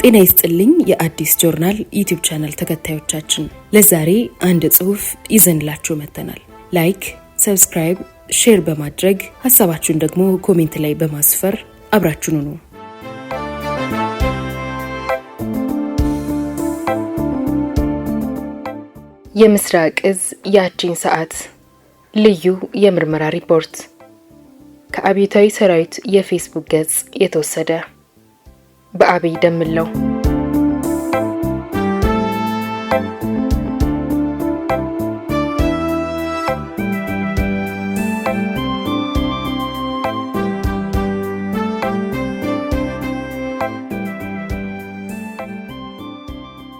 ጤና ይስጥልኝ የአዲስ ጆርናል ዩቲዩብ ቻናል ተከታዮቻችን፣ ለዛሬ አንድ ጽሑፍ ይዘንላችሁ መጥተናል። ላይክ፣ ሰብስክራይብ፣ ሼር በማድረግ ሐሳባችሁን ደግሞ ኮሜንት ላይ በማስፈር አብራችሁን ሁኑ። የምስራቅ እዝ ያቺን ሰዓት ልዩ የምርመራ ሪፖርት ከአብዮታዊ ሰራዊት የፌስቡክ ገጽ የተወሰደ በአብይ ደምለው።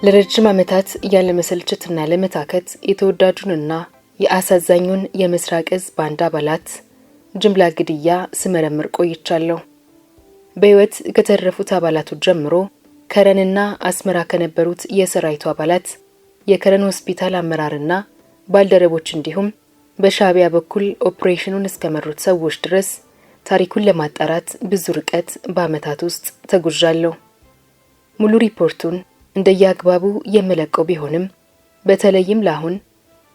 ለረጅም ዓመታት ያለ መሰልቸትና ለመታከት የተወዳጁንና የአሳዛኙን የምስራቅ እዝ ባንድ አባላት ጅምላ ግድያ ስመረምር ቆይቻለሁ። በሕይወት ከተረፉት አባላቱ ጀምሮ ከረንና አስመራ ከነበሩት የሰራዊቱ አባላት፣ የከረን ሆስፒታል አመራርና ባልደረቦች እንዲሁም በሻዕቢያ በኩል ኦፕሬሽኑን እስከመሩት ሰዎች ድረስ ታሪኩን ለማጣራት ብዙ ርቀት በዓመታት ውስጥ ተጉዣለሁ። ሙሉ ሪፖርቱን እንደየአግባቡ የመለቀው ቢሆንም በተለይም ለአሁን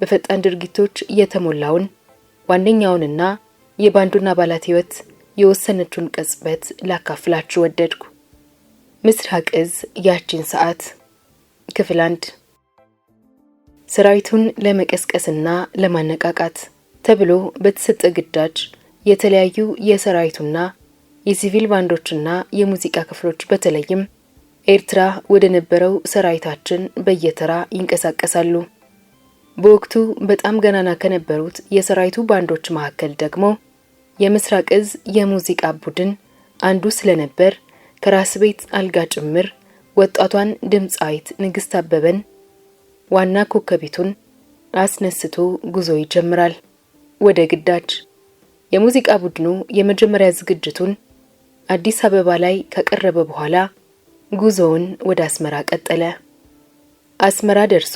በፈጣን ድርጊቶች የተሞላውን ዋነኛውንና የባንዱን አባላት ሕይወት የወሰነችውን ቅጽበት ላካፍላችሁ ወደድኩ። ምስራቅ እዝ ያቺን ሰዓት ክፍል 1። ሰራዊቱን ለመቀስቀስና ለማነቃቃት ተብሎ በተሰጠ ግዳጅ የተለያዩ የሰራዊቱና የሲቪል ባንዶችና የሙዚቃ ክፍሎች በተለይም ኤርትራ ወደ ነበረው ሰራዊታችን በየተራ ይንቀሳቀሳሉ። በወቅቱ በጣም ገናና ከነበሩት የሰራዊቱ ባንዶች መካከል ደግሞ የምስራቅ እዝ የሙዚቃ ቡድን አንዱ ስለነበር ከራስ ቤት አልጋ ጭምር ወጣቷን ድምፃዊት ንግስት አበበን ዋና ኮከቢቱን አስነስቶ ጉዞ ይጀምራል ወደ ግዳጅ። የሙዚቃ ቡድኑ የመጀመሪያ ዝግጅቱን አዲስ አበባ ላይ ከቀረበ በኋላ ጉዞውን ወደ አስመራ ቀጠለ። አስመራ ደርሶ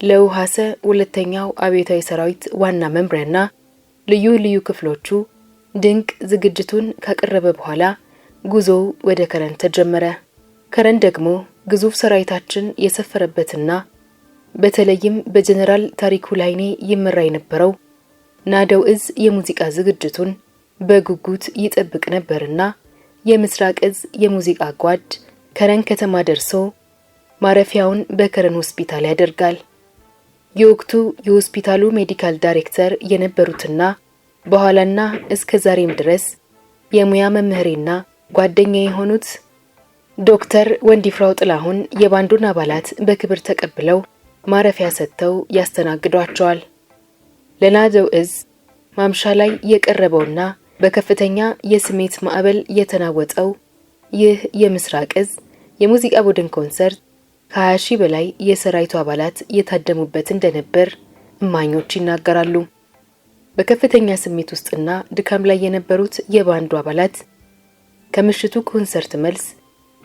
ለውሃሰ ሁለተኛው አብዮታዊ ሰራዊት ዋና መምሪያና ልዩ ክፍሎቹ ድንቅ ዝግጅቱን ካቀረበ በኋላ ጉዞው ወደ ከረን ተጀመረ። ከረን ደግሞ ግዙፍ ሰራዊታችን የሰፈረበትና በተለይም በጀነራል ታሪኩ ላይኔ ይመራ የነበረው ናደው እዝ የሙዚቃ ዝግጅቱን በጉጉት ይጠብቅ ነበርና የምስራቅ እዝ የሙዚቃ ጓድ ከረን ከተማ ደርሶ ማረፊያውን በከረን ሆስፒታል ያደርጋል። የወቅቱ የሆስፒታሉ ሜዲካል ዳይሬክተር የነበሩትና በኋላና እስከ ዛሬም ድረስ የሙያ መምህሬና ጓደኛ የሆኑት ዶክተር ወንዲፍራው ጥላሁን የባንዱን አባላት በክብር ተቀብለው ማረፊያ ሰጥተው ያስተናግዷቸዋል። ለናደው እዝ ማምሻ ላይ የቀረበውና በከፍተኛ የስሜት ማዕበል የተናወጠው ይህ የምስራቅ እዝ የሙዚቃ ቡድን ኮንሰርት ከ20 ሺህ በላይ የሰራዊቱ አባላት የታደሙበት እንደነበር እማኞች ይናገራሉ። በከፍተኛ ስሜት ውስጥና ድካም ላይ የነበሩት የባንዱ አባላት ከምሽቱ ኮንሰርት መልስ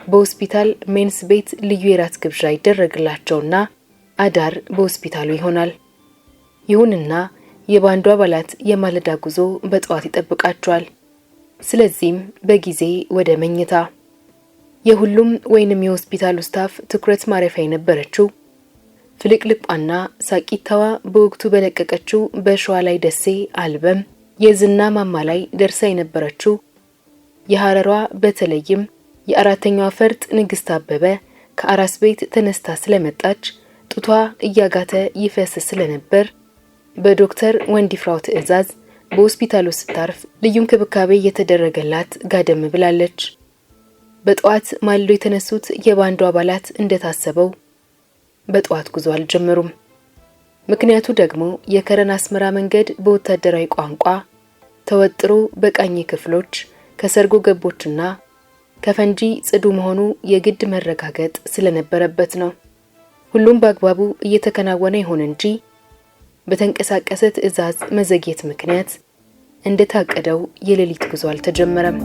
በሆስፒታል ሜንስ ቤት ልዩ የራት ግብዣ ይደረግላቸውና አዳር በሆስፒታሉ ይሆናል። ይሁንና የባንዱ አባላት የማለዳ ጉዞ በጠዋት ይጠብቃቸዋል። ስለዚህም በጊዜ ወደ መኝታ። የሁሉም ወይንም የሆስፒታሉ ስታፍ ትኩረት ማረፊያ የነበረችው ፍልቅልቋና ሳቂታዋ በወቅቱ በለቀቀችው በሸዋ ላይ ደሴ አልበም የዝና ማማ ላይ ደርሳ የነበረችው የሐረሯ በተለይም የአራተኛዋ ፈርጥ ንግስት አበበ ከአራስ ቤት ተነስታ ስለመጣች ጡቷ እያጋተ ይፈስ ስለነበር በዶክተር ወንዲፍራው ትዕዛዝ በሆስፒታሉ ስታርፍ ልዩ እንክብካቤ የተደረገላት ጋደም ብላለች። በጠዋት ማልዶ የተነሱት የባንዱ አባላት እንደታሰበው በጠዋት ጉዞ አልጀመሩም። ምክንያቱ ደግሞ የከረን አስመራ መንገድ በወታደራዊ ቋንቋ ተወጥሮ በቃኝ ክፍሎች ከሰርጎ ገቦችና ከፈንጂ ጽዱ መሆኑ የግድ መረጋገጥ ስለነበረበት ነው። ሁሉም በአግባቡ እየተከናወነ ይሆን እንጂ በተንቀሳቀሰ ትዕዛዝ መዘግየት ምክንያት እንደታቀደው የሌሊት ጉዞ አልተጀመረም።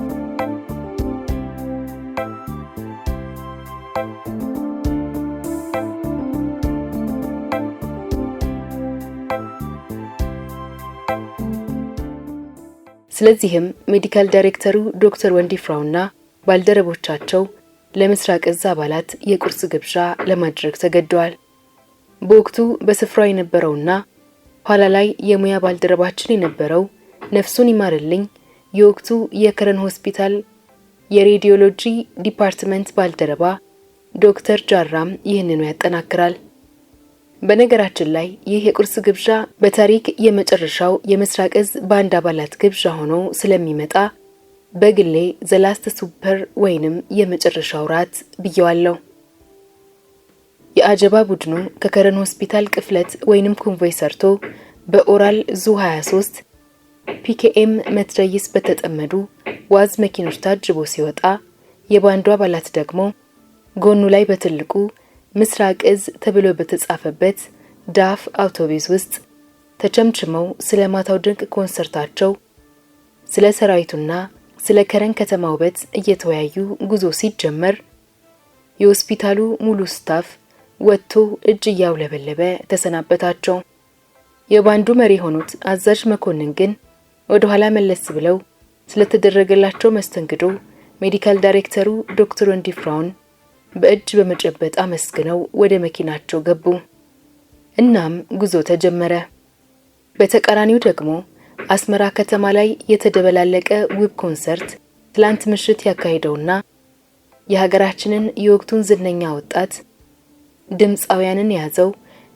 ስለዚህም ሜዲካል ዳይሬክተሩ ዶክተር ወንዲፍራውና ባልደረቦቻቸው ለምስራቅ እዝ አባላት የቁርስ ግብዣ ለማድረግ ተገደዋል። በወቅቱ በስፍራው የነበረውና ኋላ ላይ የሙያ ባልደረባችን የነበረው ነፍሱን ይማርልኝ የወቅቱ የከረን ሆስፒታል የሬዲዮሎጂ ዲፓርትመንት ባልደረባ ዶክተር ጃራም ይህንኑ ያጠናክራል። በነገራችን ላይ ይህ የቁርስ ግብዣ በታሪክ የመጨረሻው የምስራቅ እዝ ባንድ አባላት ግብዣ ሆኖ ስለሚመጣ በግሌ ዘላስት ሱፐር ወይንም የመጨረሻው ራት ብየዋለሁ። የአጀባ ቡድኑ ከከረን ሆስፒታል ቅፍለት ወይንም ኮንቮይ ሰርቶ በኦራል ዙ 23 ፒኬኤም መትረይስ በተጠመዱ ዋዝ መኪኖች ታጅቦ ሲወጣ የባንዱ አባላት ደግሞ ጎኑ ላይ በትልቁ ምስራቅ እዝ ተብሎ በተጻፈበት ዳፍ አውቶቡስ ውስጥ ተቸምችመው ስለ ማታው ድንቅ ኮንሰርታቸው ስለ ሰራዊቱና ስለ ከረን ከተማ ውበት እየተወያዩ ጉዞ ሲጀመር የሆስፒታሉ ሙሉ ስታፍ ወጥቶ እጅ እያውለበለበ ተሰናበታቸው። የባንዱ መሪ ሆኑት አዛዥ መኮንን ግን ወደ ኋላ መለስ ብለው ስለተደረገላቸው መስተንግዶ ሜዲካል ዳይሬክተሩ ዶክተር ወንዲፍራውን በእጅ በመጨበጥ አመስግነው ወደ መኪናቸው ገቡ። እናም ጉዞ ተጀመረ። በተቃራኒው ደግሞ አስመራ ከተማ ላይ የተደበላለቀ ውብ ኮንሰርት ትላንት ምሽት ያካሄደውና የሀገራችንን የወቅቱን ዝነኛ ወጣት ድምፃውያንን ያዘው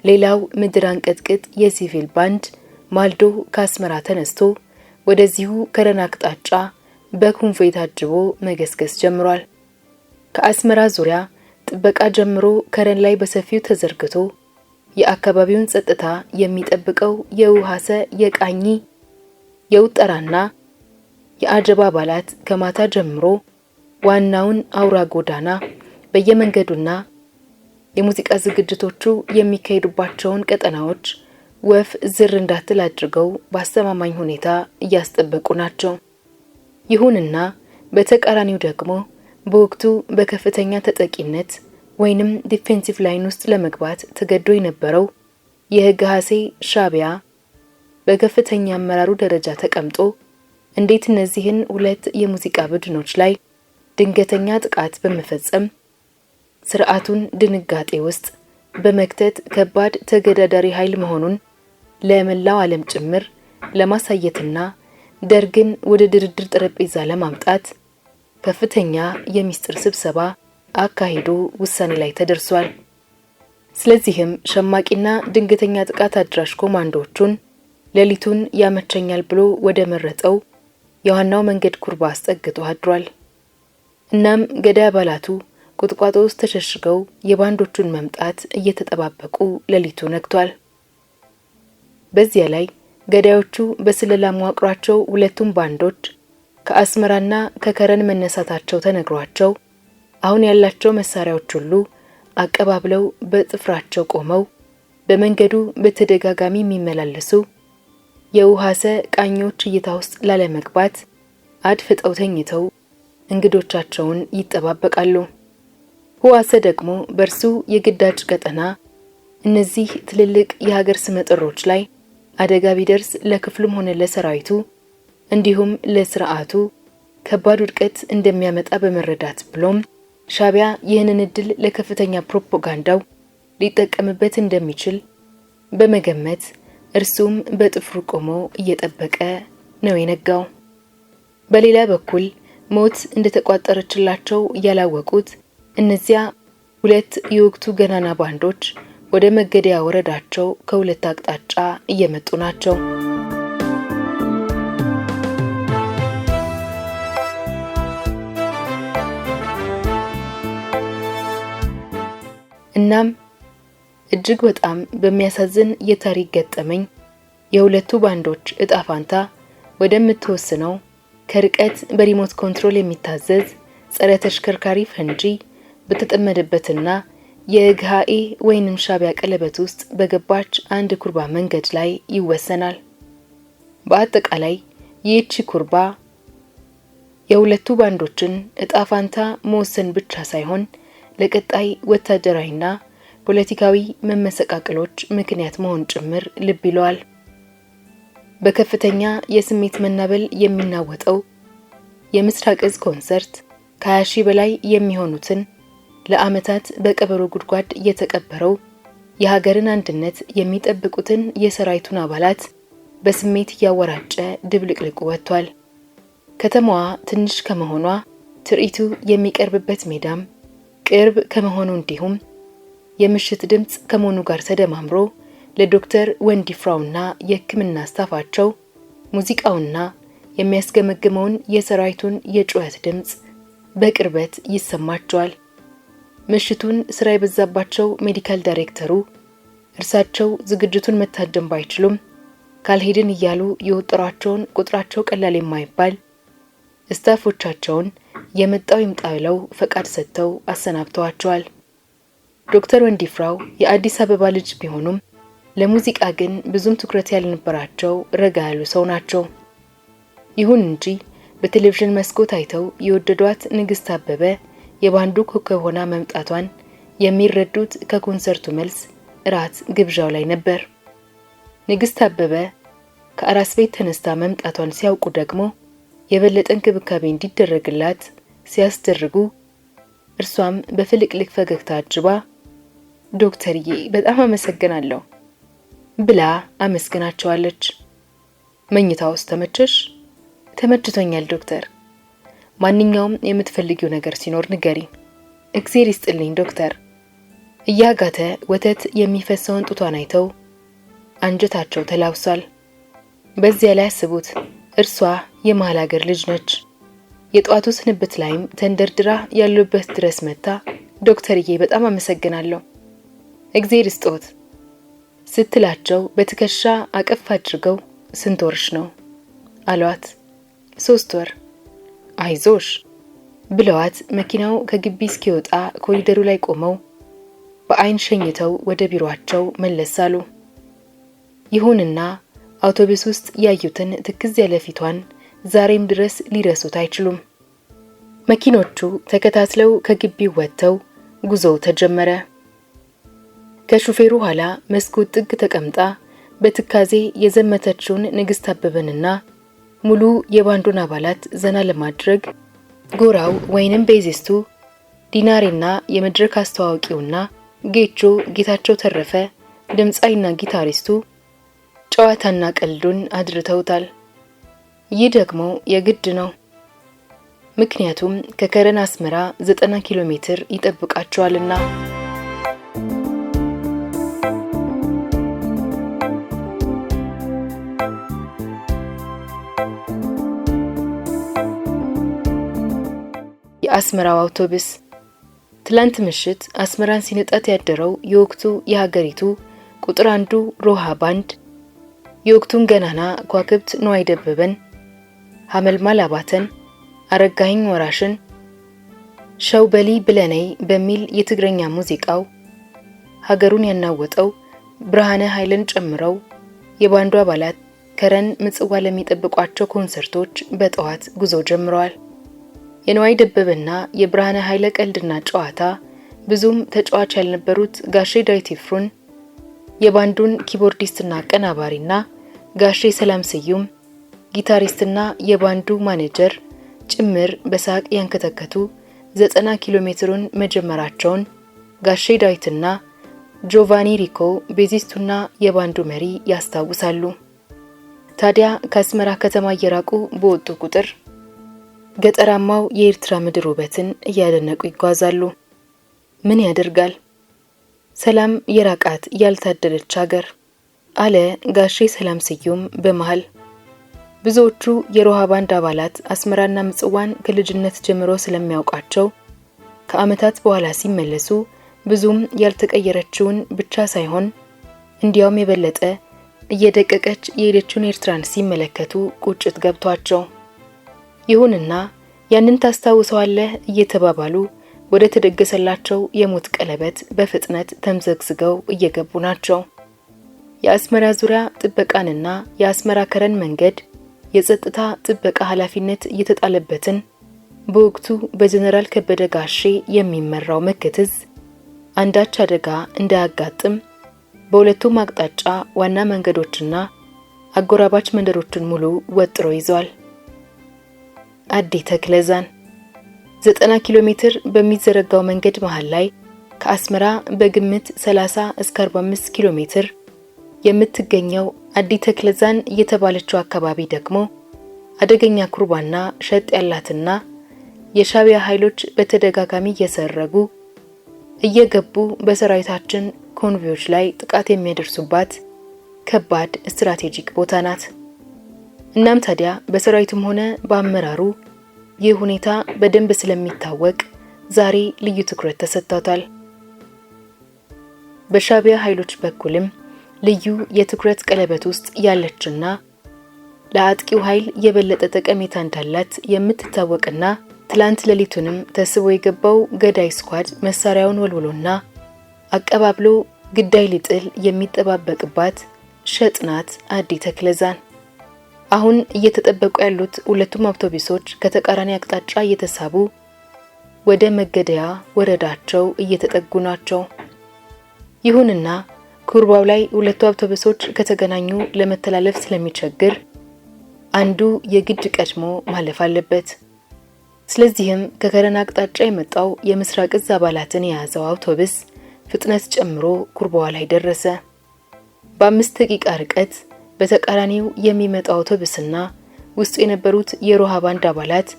ሌላው ምድር አንቀጥቅጥ የሲቪል ባንድ ማልዶ ከአስመራ ተነስቶ ወደዚሁ ከረን አቅጣጫ በኮንቮይ ታጅቦ መገስገስ ጀምሯል። ከአስመራ ዙሪያ ጥበቃ ጀምሮ ከረን ላይ በሰፊው ተዘርግቶ የአካባቢውን ጸጥታ የሚጠብቀው የውሃሰ የቃኝ የውጠራና የአጀባ አባላት ከማታ ጀምሮ ዋናውን አውራ ጎዳና በየመንገዱና የሙዚቃ ዝግጅቶቹ የሚካሄዱባቸውን ቀጠናዎች ወፍ ዝር እንዳትል አድርገው በአስተማማኝ ሁኔታ እያስጠበቁ ናቸው። ይሁንና በተቃራኒው ደግሞ በወቅቱ በከፍተኛ ተጠቂነት ወይንም ዲፌንሲቭ ላይን ውስጥ ለመግባት ተገዶ የነበረው የህግሃሴ ሻቢያ በከፍተኛ አመራሩ ደረጃ ተቀምጦ እንዴት እነዚህን ሁለት የሙዚቃ ቡድኖች ላይ ድንገተኛ ጥቃት በመፈጸም ስርዓቱን ድንጋጤ ውስጥ በመክተት ከባድ ተገዳዳሪ ኃይል መሆኑን ለመላው ዓለም ጭምር ለማሳየትና ደርግን ወደ ድርድር ጠረጴዛ ለማምጣት ከፍተኛ የሚስጥር ስብሰባ አካሂዶ ውሳኔ ላይ ተደርሷል። ስለዚህም ሸማቂና ድንገተኛ ጥቃት አድራሽ ኮማንዶዎቹን ሌሊቱን ያመቸኛል ብሎ ወደ መረጠው የዋናው መንገድ ኩርባ አስጠግቶ አድሯል። እናም ገዳይ አባላቱ ቁጥቋጦ ውስጥ ተሸሽገው የባንዶቹን መምጣት እየተጠባበቁ ሌሊቱ ነግቷል። በዚያ ላይ ገዳዮቹ በስለላ መዋቅሯቸው ሁለቱም ባንዶች ከአስመራና ከከረን መነሳታቸው ተነግሯቸው አሁን ያላቸው መሳሪያዎች ሁሉ አቀባብለው በጥፍራቸው ቆመው በመንገዱ በተደጋጋሚ የሚመላለሱ የውሃሰ ቃኞች እይታ ውስጥ ላለመግባት አድፍጠው ተኝተው እንግዶቻቸውን ይጠባበቃሉ። ውሃሰ ደግሞ በርሱ የግዳጅ ቀጠና እነዚህ ትልልቅ የሀገር ስመጥሮች ላይ አደጋ ቢደርስ ለክፍሉም ሆነ ለሰራዊቱ እንዲሁም ለስርዓቱ ከባድ ውድቀት እንደሚያመጣ በመረዳት ብሎም ሻቢያ ይህንን እድል ለከፍተኛ ፕሮፓጋንዳው ሊጠቀምበት እንደሚችል በመገመት እርሱም በጥፍሩ ቆሞ እየጠበቀ ነው የነጋው። በሌላ በኩል ሞት እንደተቋጠረችላቸው ያላወቁት እነዚያ ሁለት የወቅቱ ገናና ባንዶች ወደ መገደያ ወረዳቸው ከሁለት አቅጣጫ እየመጡ ናቸው። እናም እጅግ በጣም በሚያሳዝን የታሪክ ገጠመኝ የሁለቱ ባንዶች እጣፋንታ ወደምትወስነው ከርቀት በሪሞት ኮንትሮል የሚታዘዝ ጸረ ተሽከርካሪ ፈንጂ በተጠመደበትና የግሃኤ ወይንም ሻቢያ ቀለበት ውስጥ በገባች አንድ ኩርባ መንገድ ላይ ይወሰናል። በአጠቃላይ ይህች ኩርባ የሁለቱ ባንዶችን እጣፋንታ መወሰን ብቻ ሳይሆን ለቀጣይ ወታደራዊና ፖለቲካዊ መመሰቃቀሎች ምክንያት መሆን ጭምር ልብ ይለዋል። በከፍተኛ የስሜት መናበል የሚናወጠው የምስራቅ እዝ ኮንሰርት ከ20,000 በላይ የሚሆኑትን ለዓመታት በቀበሮ ጉድጓድ የተቀበረው የሀገርን አንድነት የሚጠብቁትን የሰራዊቱን አባላት በስሜት ያወራጨ ድብልቅልቁ ወጥቷል። ከተማዋ ትንሽ ከመሆኗ ትርኢቱ የሚቀርብበት ሜዳም ቅርብ ከመሆኑ እንዲሁም የምሽት ድምጽ ከመሆኑ ጋር ተደማምሮ ለዶክተር ወንዲፍራውና የሕክምና ስታፋቸው ሙዚቃውና የሚያስገመግመውን የሰራዊቱን የጩኸት ድምጽ በቅርበት ይሰማቸዋል። ምሽቱን ስራ የበዛባቸው ሜዲካል ዳይሬክተሩ እርሳቸው ዝግጅቱን መታደም ባይችሉም ካልሄድን እያሉ የወጠሯቸውን ቁጥራቸው ቀላል የማይባል ስታፎቻቸውን የመጣው ይምጣ ብለው ፈቃድ ሰጥተው አሰናብተዋቸዋል። ዶክተር ወንዲፍራው የአዲስ አበባ ልጅ ቢሆኑም ለሙዚቃ ግን ብዙም ትኩረት ያልነበራቸው ረጋ ያሉ ሰው ናቸው። ይሁን እንጂ በቴሌቪዥን መስኮት አይተው የወደዷት ንግስት አበበ የባንዱ ኮከብ ሆና መምጣቷን የሚረዱት ከኮንሰርቱ መልስ ራት ግብዣው ላይ ነበር። ንግስት አበበ ከአራስ ቤት ተነስታ መምጣቷን ሲያውቁ ደግሞ የበለጠ እንክብካቤ እንዲደረግላት ሲያስደርጉ እርሷም በፍልቅልቅ ፈገግታ አጅባ ዶክተርዬ በጣም አመሰግናለሁ ብላ አመስግናቸዋለች። መኝታውስ ተመቸሽ? ተመችቶኛል ዶክተር። ማንኛውም የምትፈልጊው ነገር ሲኖር ንገሪ። እግዚአብሔር ይስጥልኝ ዶክተር። እያጋተ ወተት የሚፈሰውን ጡቷን አይተው አንጀታቸው ተላውሷል። በዚያ ላይ አስቡት፣ እርሷ የመሃል ሀገር ልጅ ነች። የጧቱ ስንብት ላይም ተንደርድራ ያሉበት ድረስ መጣ ዶክተርዬ በጣም አመሰግናለሁ እግዚአብሔር ይስጥዎት ስትላቸው በትከሻ አቀፍ አድርገው ስንት ወርሽ ነው አሏት። 3 ወር። አይዞሽ ብለዋት መኪናው ከግቢ እስኪወጣ ኮሪደሩ ላይ ቆመው በአይን ሸኝተው ወደ ቢሮአቸው መለሳሉ። ይሁንና አውቶቡስ ውስጥ ያዩትን ትክዝ ያለ ፊቷን ዛሬም ድረስ ሊረሱት አይችሉም። መኪኖቹ ተከታትለው ከግቢው ወጥተው ጉዞው ተጀመረ። ከሹፌሩ ኋላ መስኮት ጥግ ተቀምጣ በትካዜ የዘመተችውን ንግስት አበበንና ሙሉ የባንዱን አባላት ዘና ለማድረግ ጎራው ወይንም ቤዚስቱ ዲናሬና የመድረክ አስተዋዋቂውና ጌቾ ጌታቸው ተረፈ ድምጻይና ጊታሪስቱ ጨዋታና ቀልዱን አድርተውታል። ይህ ደግሞ የግድ ነው። ምክንያቱም ከከረን አስመራ 90 ኪሎ ሜትር ይጠብቃቸዋልና። የአስመራው አውቶቡስ ትላንት ምሽት አስመራን ሲነጣት ያደረው የወቅቱ የሀገሪቱ ቁጥር 1 ሮሃ ባንድ የወቅቱን ገናና ኳክብት ነዋይ ደበበን፣ ሐመልማል አባተን፣ አረጋኸኝ ወራሽን፣ ሸውበሊ ብለነይ በሚል የትግረኛ ሙዚቃው ሀገሩን ያናወጠው ብርሃነ ኃይልን ጨምረው የባንዱ አባላት ከረን ምጽዋ ለሚጠብቋቸው ኮንሰርቶች በጠዋት ጉዞ ጀምረዋል። የነዋይ ደበበና የብርሃነ ኃይለ ቀልድና ጨዋታ ብዙም ተጫዋች ያልነበሩት ጋሼ ዳዊት ይፍሩን የባንዱን ኪቦርዲስትና አቀናባሪና ጋሼ ሰላም ስዩም ጊታሪስትና የባንዱ ማኔጀር ጭምር በሳቅ ያንከተከቱ 90 ኪሎ ሜትሩን መጀመራቸውን ጋሼ ዳዊትና ጆቫኒ ሪኮ ቤዚስቱና የባንዱ መሪ ያስታውሳሉ። ታዲያ ከአስመራ ከተማ እየራቁ በወጡ ቁጥር ገጠራማው የኤርትራ ምድር ውበትን እያደነቁ ይጓዛሉ። ምን ያደርጋል ሰላም የራቃት ያልታደለች ሀገር አለ ጋሼ ሰላም ስዩም በመሃል። ብዙዎቹ የሮሃ ባንድ አባላት አስመራና ምጽዋን ከልጅነት ጀምሮ ስለሚያውቃቸው ከዓመታት በኋላ ሲመለሱ ብዙም ያልተቀየረችውን ብቻ ሳይሆን እንዲያውም የበለጠ እየደቀቀች የሄደችውን ኤርትራን ሲመለከቱ ቁጭት ገብቷቸው ይሁንና ያንን ታስታውሰዋለህ እየተባባሉ ወደ ተደገሰላቸው የሞት ቀለበት በፍጥነት ተምዘግዝገው እየገቡ ናቸው። የአስመራ ዙሪያ ጥበቃንና የአስመራ ከረን መንገድ የጸጥታ ጥበቃ ኃላፊነት እየተጣለበትን በወቅቱ በጀነራል ከበደ ጋሼ የሚመራው መከተዝ አንዳች አደጋ እንዳያጋጥም በሁለቱም አቅጣጫ ዋና መንገዶችና አጎራባች መንደሮችን ሙሉ ወጥሮ ይዟል። አዲ ተክለዛን 90 ኪሎ ሜትር በሚዘረጋው መንገድ መሃል ላይ ከአስመራ በግምት 30 እስከ 45 ኪሎ ሜትር የምትገኘው አዲ ተክለዛን የተባለችው አካባቢ ደግሞ አደገኛ ኩርባና ሸጥ ያላትና የሻቢያ ኃይሎች በተደጋጋሚ እየሰረጉ እየገቡ በሰራዊታችን ኮንቮዮች ላይ ጥቃት የሚያደርሱባት ከባድ ስትራቴጂክ ቦታ ናት። እናም ታዲያ በሰራዊቱም ሆነ በአመራሩ ይህ ሁኔታ በደንብ ስለሚታወቅ ዛሬ ልዩ ትኩረት ተሰጥቷታል። በሻቢያ ኃይሎች በኩልም ልዩ የትኩረት ቀለበት ውስጥ ያለችና ለአጥቂው ኃይል የበለጠ ጠቀሜታ እንዳላት የምትታወቅና ትላንት ሌሊቱንም ተስቦ የገባው ገዳይ ስኳድ መሳሪያውን ወልውሎና አቀባብሎ ግዳይ ሊጥል የሚጠባበቅባት ሸጥናት አዲ ተክለዛን። አሁን እየተጠበቁ ያሉት ሁለቱም አውቶቡሶች ከተቃራኒ አቅጣጫ እየተሳቡ ወደ መገደያ ወረዳቸው እየተጠጉ ናቸው። ይሁንና ኩርባው ላይ ሁለቱ አውቶቡሶች ከተገናኙ ለመተላለፍ ስለሚቸግር አንዱ የግድ ቀድሞ ማለፍ አለበት። ስለዚህም ከከረና አቅጣጫ የመጣው የምስራቅ እዝ አባላትን የያዘው አውቶቡስ ፍጥነት ጨምሮ ኩርባው ላይ ደረሰ። በ5 ደቂቃ ርቀት በተቃራኒው የሚመጣው አውቶቡስና ውስጡ የነበሩት የሮሃ ባንድ አባላት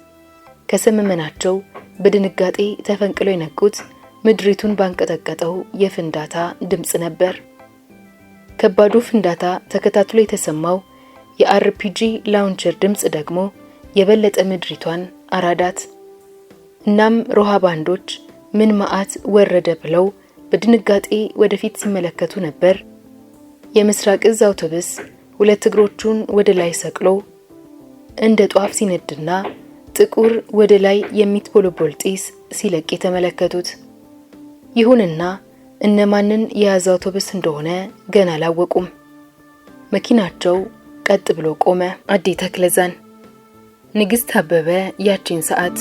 ከሰመመናቸው በድንጋጤ ተፈንቅለው የነቁት ምድሪቱን ባንቀጠቀጠው የፍንዳታ ድምጽ ነበር። ከባዱ ፍንዳታ ተከታትሎ የተሰማው የአርፒጂ ላውንቸር ድምጽ ደግሞ የበለጠ ምድሪቷን አራዳት። እናም ሮሃ ባንዶች ምን ማአት ወረደ ብለው በድንጋጤ ወደፊት ሲመለከቱ ነበር። የምስራቅ እዝ አውቶቡስ ሁለት እግሮቹን ወደ ላይ ሰቅሎ እንደ ጧፍ ሲነድና ጥቁር ወደ ላይ የሚትቦለቦል ጢስ ሲለቅ የተመለከቱት። ይሁንና እነማንን የያዘ አውቶቡስ እንደሆነ ገና አላወቁም። መኪናቸው ቀጥ ብሎ ቆመ። አዲ ተክለዛን ንግስት አበበ ያቺን ሰዓት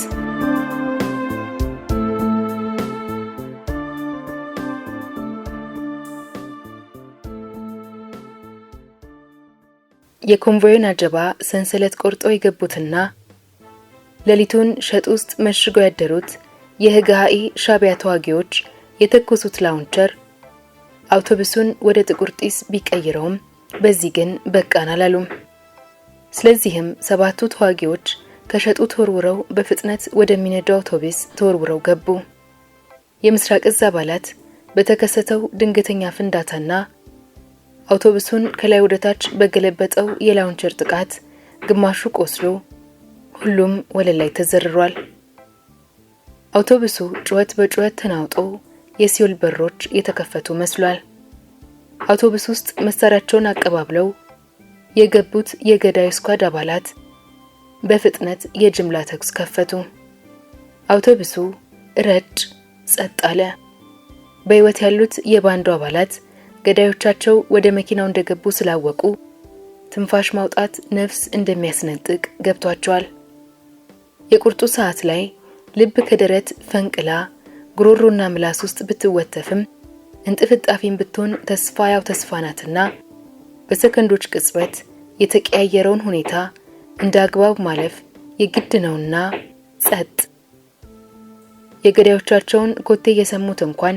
የኮንቮዩን አጀባ ሰንሰለት ቆርጠው የገቡትና ሌሊቱን ሸጥ ውስጥ መሽገው ያደሩት የህጋኢ ሻቢያ ተዋጊዎች የተኮሱት ላውንቸር አውቶቡሱን ወደ ጥቁር ጢስ ቢቀይረውም በዚህ ግን በቃን አላሉም። ስለዚህም 7ቱ ተዋጊዎች ከሸጡ ተወርውረው በፍጥነት ወደሚነዳው አውቶቡስ ተወርውረው ገቡ። የምስራቅ እዝ አባላት በተከሰተው ድንገተኛ ፍንዳታና አውቶቡሱን ከላይ ወደታች በገለበጠው የላውንቸር ጥቃት ግማሹ ቆስሎ ሁሉም ወለል ላይ ተዘርሯል። አውቶቡሱ ጩኸት በጩኸት ተናውጦ የሲኦል በሮች የተከፈቱ መስሏል። አውቶቡስ ውስጥ መሳሪያቸውን አቀባብለው የገቡት የገዳይ ስኳድ አባላት በፍጥነት የጅምላ ተኩስ ከፈቱ። አውቶቡሱ ረጭ ጸጥ አለ። በህይወት ያሉት የባንዱ አባላት ገዳዮቻቸው ወደ መኪናው እንደገቡ ስላወቁ ትንፋሽ ማውጣት ነፍስ እንደሚያስነጥቅ ገብቷቸዋል። የቁርጡ ሰዓት ላይ ልብ ከደረት ፈንቅላ ጉሮሮና ምላስ ውስጥ ብትወተፍም እንጥፍጣፊን ብትሆን ተስፋያው ተስፋናትና በሰከንዶች ቅጽበት የተቀያየረውን ሁኔታ እንዳግባብ ማለፍ የግድ ነውና ጸጥ። የገዳዮቻቸውን ኮቴ የሰሙት እንኳን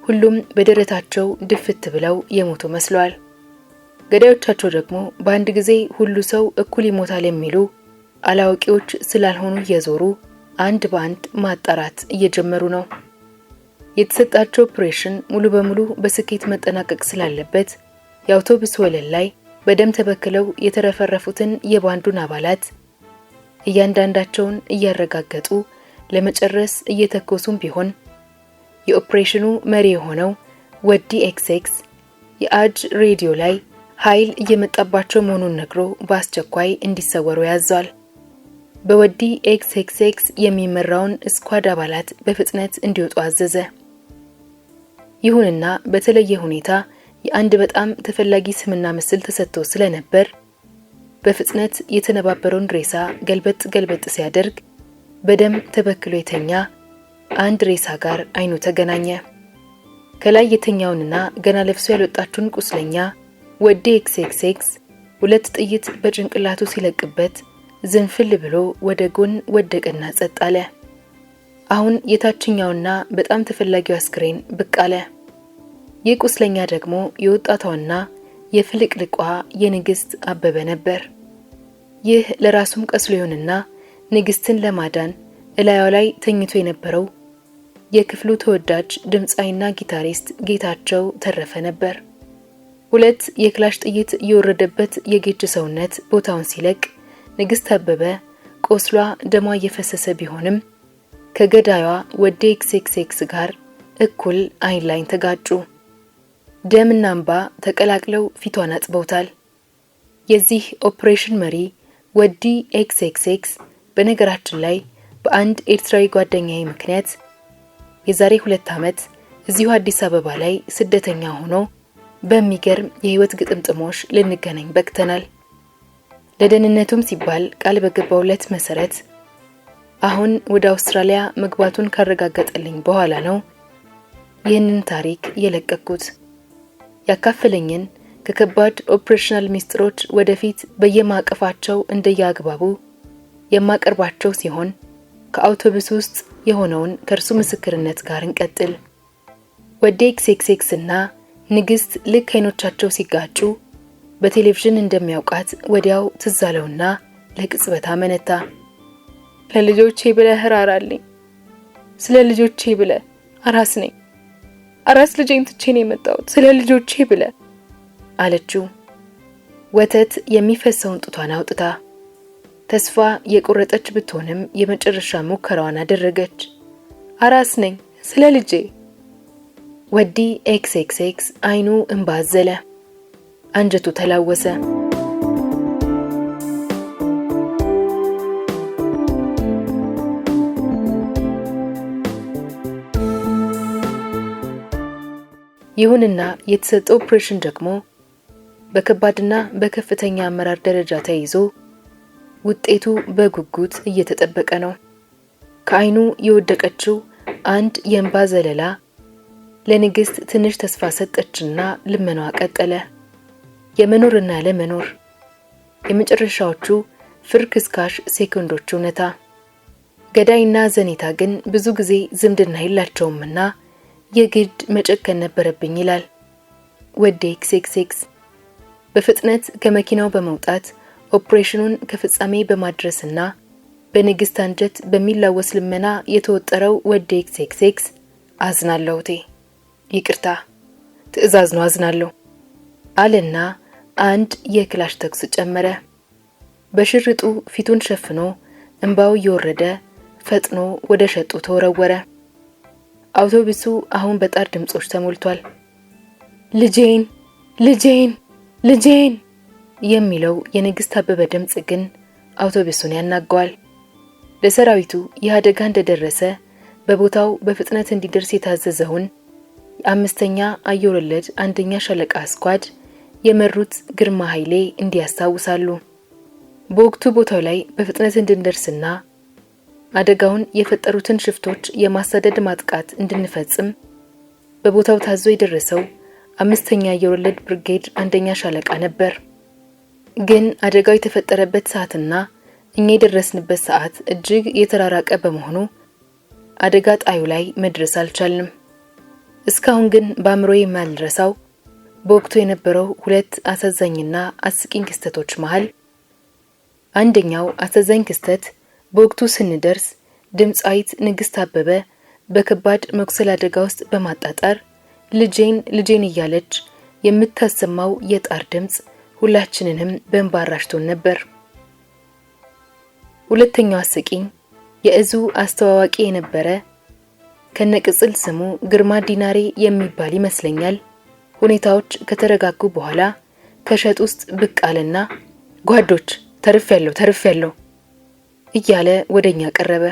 ሁሉም በደረታቸው ድፍት ብለው የሞቱ መስሏል። ገዳዮቻቸው ደግሞ በአንድ ጊዜ ሁሉ ሰው እኩል ይሞታል የሚሉ አላዋቂዎች ስላልሆኑ እየዞሩ አንድ በአንድ ማጣራት እየጀመሩ ነው። የተሰጣቸው ኦፕሬሽን ሙሉ በሙሉ በስኬት መጠናቀቅ ስላለበት የአውቶቡስ ወለል ላይ በደም ተበክለው የተረፈረፉትን የባንዱን አባላት እያንዳንዳቸውን እያረጋገጡ ለመጨረስ እየተኮሱም ቢሆን የኦፕሬሽኑ መሪ የሆነው ወዲ ኤክስኤክስ የአጅ ሬዲዮ ላይ ኃይል እየመጣባቸው መሆኑን ነግሮ በአስቸኳይ እንዲሰወሩ ያዟል። በወዲ ኤክስኤክስ የሚመራውን ስኳድ አባላት በፍጥነት እንዲወጡ አዘዘ። ይሁንና በተለየ ሁኔታ የአንድ በጣም ተፈላጊ ስምና ምስል ተሰጥቶ ስለነበር በፍጥነት የተነባበረውን ሬሳ ገልበጥ ሲያደርግ በደም ተበክሎ የተኛ አንድ ሬሳ ጋር አይኑ ተገናኘ። ከላይ የተኛውንና ገና ለፍሶ ያልወጣችውን ቁስለኛ ወዲ ኤክስኤክስ 2 ጥይት በጭንቅላቱ ሲለቅበት ዝንፍል ብሎ ወደ ጎን ወደቀና ጸጥ አለ። አሁን የታችኛውና በጣም ተፈላጊው አስክሬን ብቅ አለ። የቁስለኛ ደግሞ የወጣቷና የፍልቅልቋ የንግስት አበበ ነበር። ይህ ለራሱም ቀስሎ ይሆንና ንግስትን ለማዳን እላዩ ላይ ተኝቶ የነበረው የክፍሉ ተወዳጅ ድምጻይና ጊታሪስት ጌታቸው ተረፈ ነበር። 2 የክላሽ ጥይት የወረደበት የጌጅ ሰውነት ቦታውን ሲለቅ ንግስት አበበ ቆስሏ ደሟ እየፈሰሰ ቢሆንም ከገዳዩዋ ወዴ ኤክስኤክስ ጋር እኩል አይን ላይ ተጋጩ። ደምና እንባ ተቀላቅለው ፊቷን አጥበውታል። የዚህ ኦፕሬሽን መሪ ወዲ ኤክስኤክስ በነገራችን ላይ በአንድ ኤርትራዊ ጓደኛዬ ምክንያት የዛሬ 2 ዓመት እዚሁ አዲስ አበባ ላይ ስደተኛ ሆኖ በሚገርም የህይወት ግጥምጥሞሽ ልንገናኝ በቅተናል። ለደህንነቱም ሲባል ቃል በገባውለት መሰረት አሁን ወደ አውስትራሊያ መግባቱን ካረጋገጠልኝ በኋላ ነው ይህንን ታሪክ የለቀኩት። ያካፈለኝን ከከባድ ኦፕሬሽናል ሚስጥሮች ወደፊት በየማቀፋቸው እንደያግባቡ የማቀርባቸው ሲሆን ከአውቶቡስ ውስጥ የሆነውን ከርሱ ምስክርነት ጋር እንቀጥል። ወዴ ኤክስኤክስ እና ንግስት ልክ አይኖቻቸው ሲጋጩ በቴሌቪዥን እንደሚያውቃት ወዲያው ትዛለውና ለቅጽበት አመነታ። ለልጆቼ ብለህ ራራልኝ፣ ስለ ልጆቼ ብለህ አራስ ነኝ፣ አራስ ልጄን ትቼ ነው የመጣሁት፣ ስለ ልጆቼ ብለህ አለችው። ወተት የሚፈሰውን ጡቷን አውጥታ ተስፋ የቆረጠች ብትሆንም የመጨረሻ ሙከራዋን አደረገች። አራስ ነኝ ስለ ልጄ። ወዲ ኤክስኤክስ አይኑ እንባ አዘለ፣ አንጀቱ ተላወሰ። ይሁንና የተሰጠው ኦፕሬሽን ደግሞ በከባድና በከፍተኛ አመራር ደረጃ ተይዞ ውጤቱ በጉጉት እየተጠበቀ ነው። ከአይኑ የወደቀችው አንድ የእንባ ዘለላ ለንግስት ትንሽ ተስፋ ሰጠችና ልመናዋ ቀጠለ። የመኖርና ለመኖር የመጨረሻዎቹ ፍርክስካሽ ሴኮንዶች እውነታ። ገዳይና ዘኔታ ግን ብዙ ጊዜ ዝምድና የላቸውምና የግድ መጨከን ነበረብኝ ይላል ወዴ ኤክስኤክስ። በፍጥነት ከመኪናው በመውጣት ኦፕሬሽኑን ከፍጻሜ በማድረስና በንግስት አንጀት በሚላወስ ልመና የተወጠረው ወዴ ኤክስኤክስ አዝናለሁቴ፣ ይቅርታ፣ ትዕዛዝ ነው፣ አዝናለሁ አለና አንድ የክላሽ ተኩስ ጨመረ። በሽርጡ ፊቱን ሸፍኖ እንባው እየወረደ ፈጥኖ ወደ ሸጡ ተወረወረ። አውቶቡሱ አሁን በጣር ድምጾች ተሞልቷል። ልጄን ልጄን ልጄን የሚለው የንግስት አበበ ድምጽ ግን አውቶቡሱን ያናጋዋል። ለሰራዊቱ የአደጋ እንደደረሰ በቦታው በፍጥነት እንዲደርስ የታዘዘውን የአምስተኛ አየር ወለድ አንደኛ ሻለቃ ስኳድ የመሩት ግርማ ኃይሌ እንዲያስታውሳሉ። በወቅቱ ቦታው ላይ በፍጥነት እንድንደርስና አደጋውን የፈጠሩትን ሽፍቶች የማሳደድ ማጥቃት እንድንፈጽም በቦታው ታዞ የደረሰው አምስተኛ አየር ወለድ ብርጌድ አንደኛ ሻለቃ ነበር። ግን አደጋው የተፈጠረበት ሰዓትና እኛ የደረስንበት ሰዓት እጅግ የተራራቀ በመሆኑ አደጋ ጣዩ ላይ መድረስ አልቻልንም። እስካሁን ግን በአእምሮዬ የማልረሳው በወቅቱ የነበረው 2 አሳዛኝና አስቂኝ ክስተቶች መሃል አንደኛው አሳዛኝ ክስተት በወቅቱ ስንደርስ ድምጻዊት ንግስት አበበ በከባድ መቁሰል አደጋ ውስጥ በማጣጣር ልጄን እያለች የምታሰማው የጣር ድምጽ ሁላችንንም በእንባ አራሽቶን ነበር። ሁለተኛው አስቂኝ የእዙ አስተዋዋቂ የነበረ ከነቅጽል ስሙ ግርማ ዲናሬ የሚባል ይመስለኛል ሁኔታዎች ከተረጋጉ በኋላ ከሸጥ ውስጥ ብቅ አለና ጓዶች ተርፌያለሁ እያለ ወደኛ ቀረበ።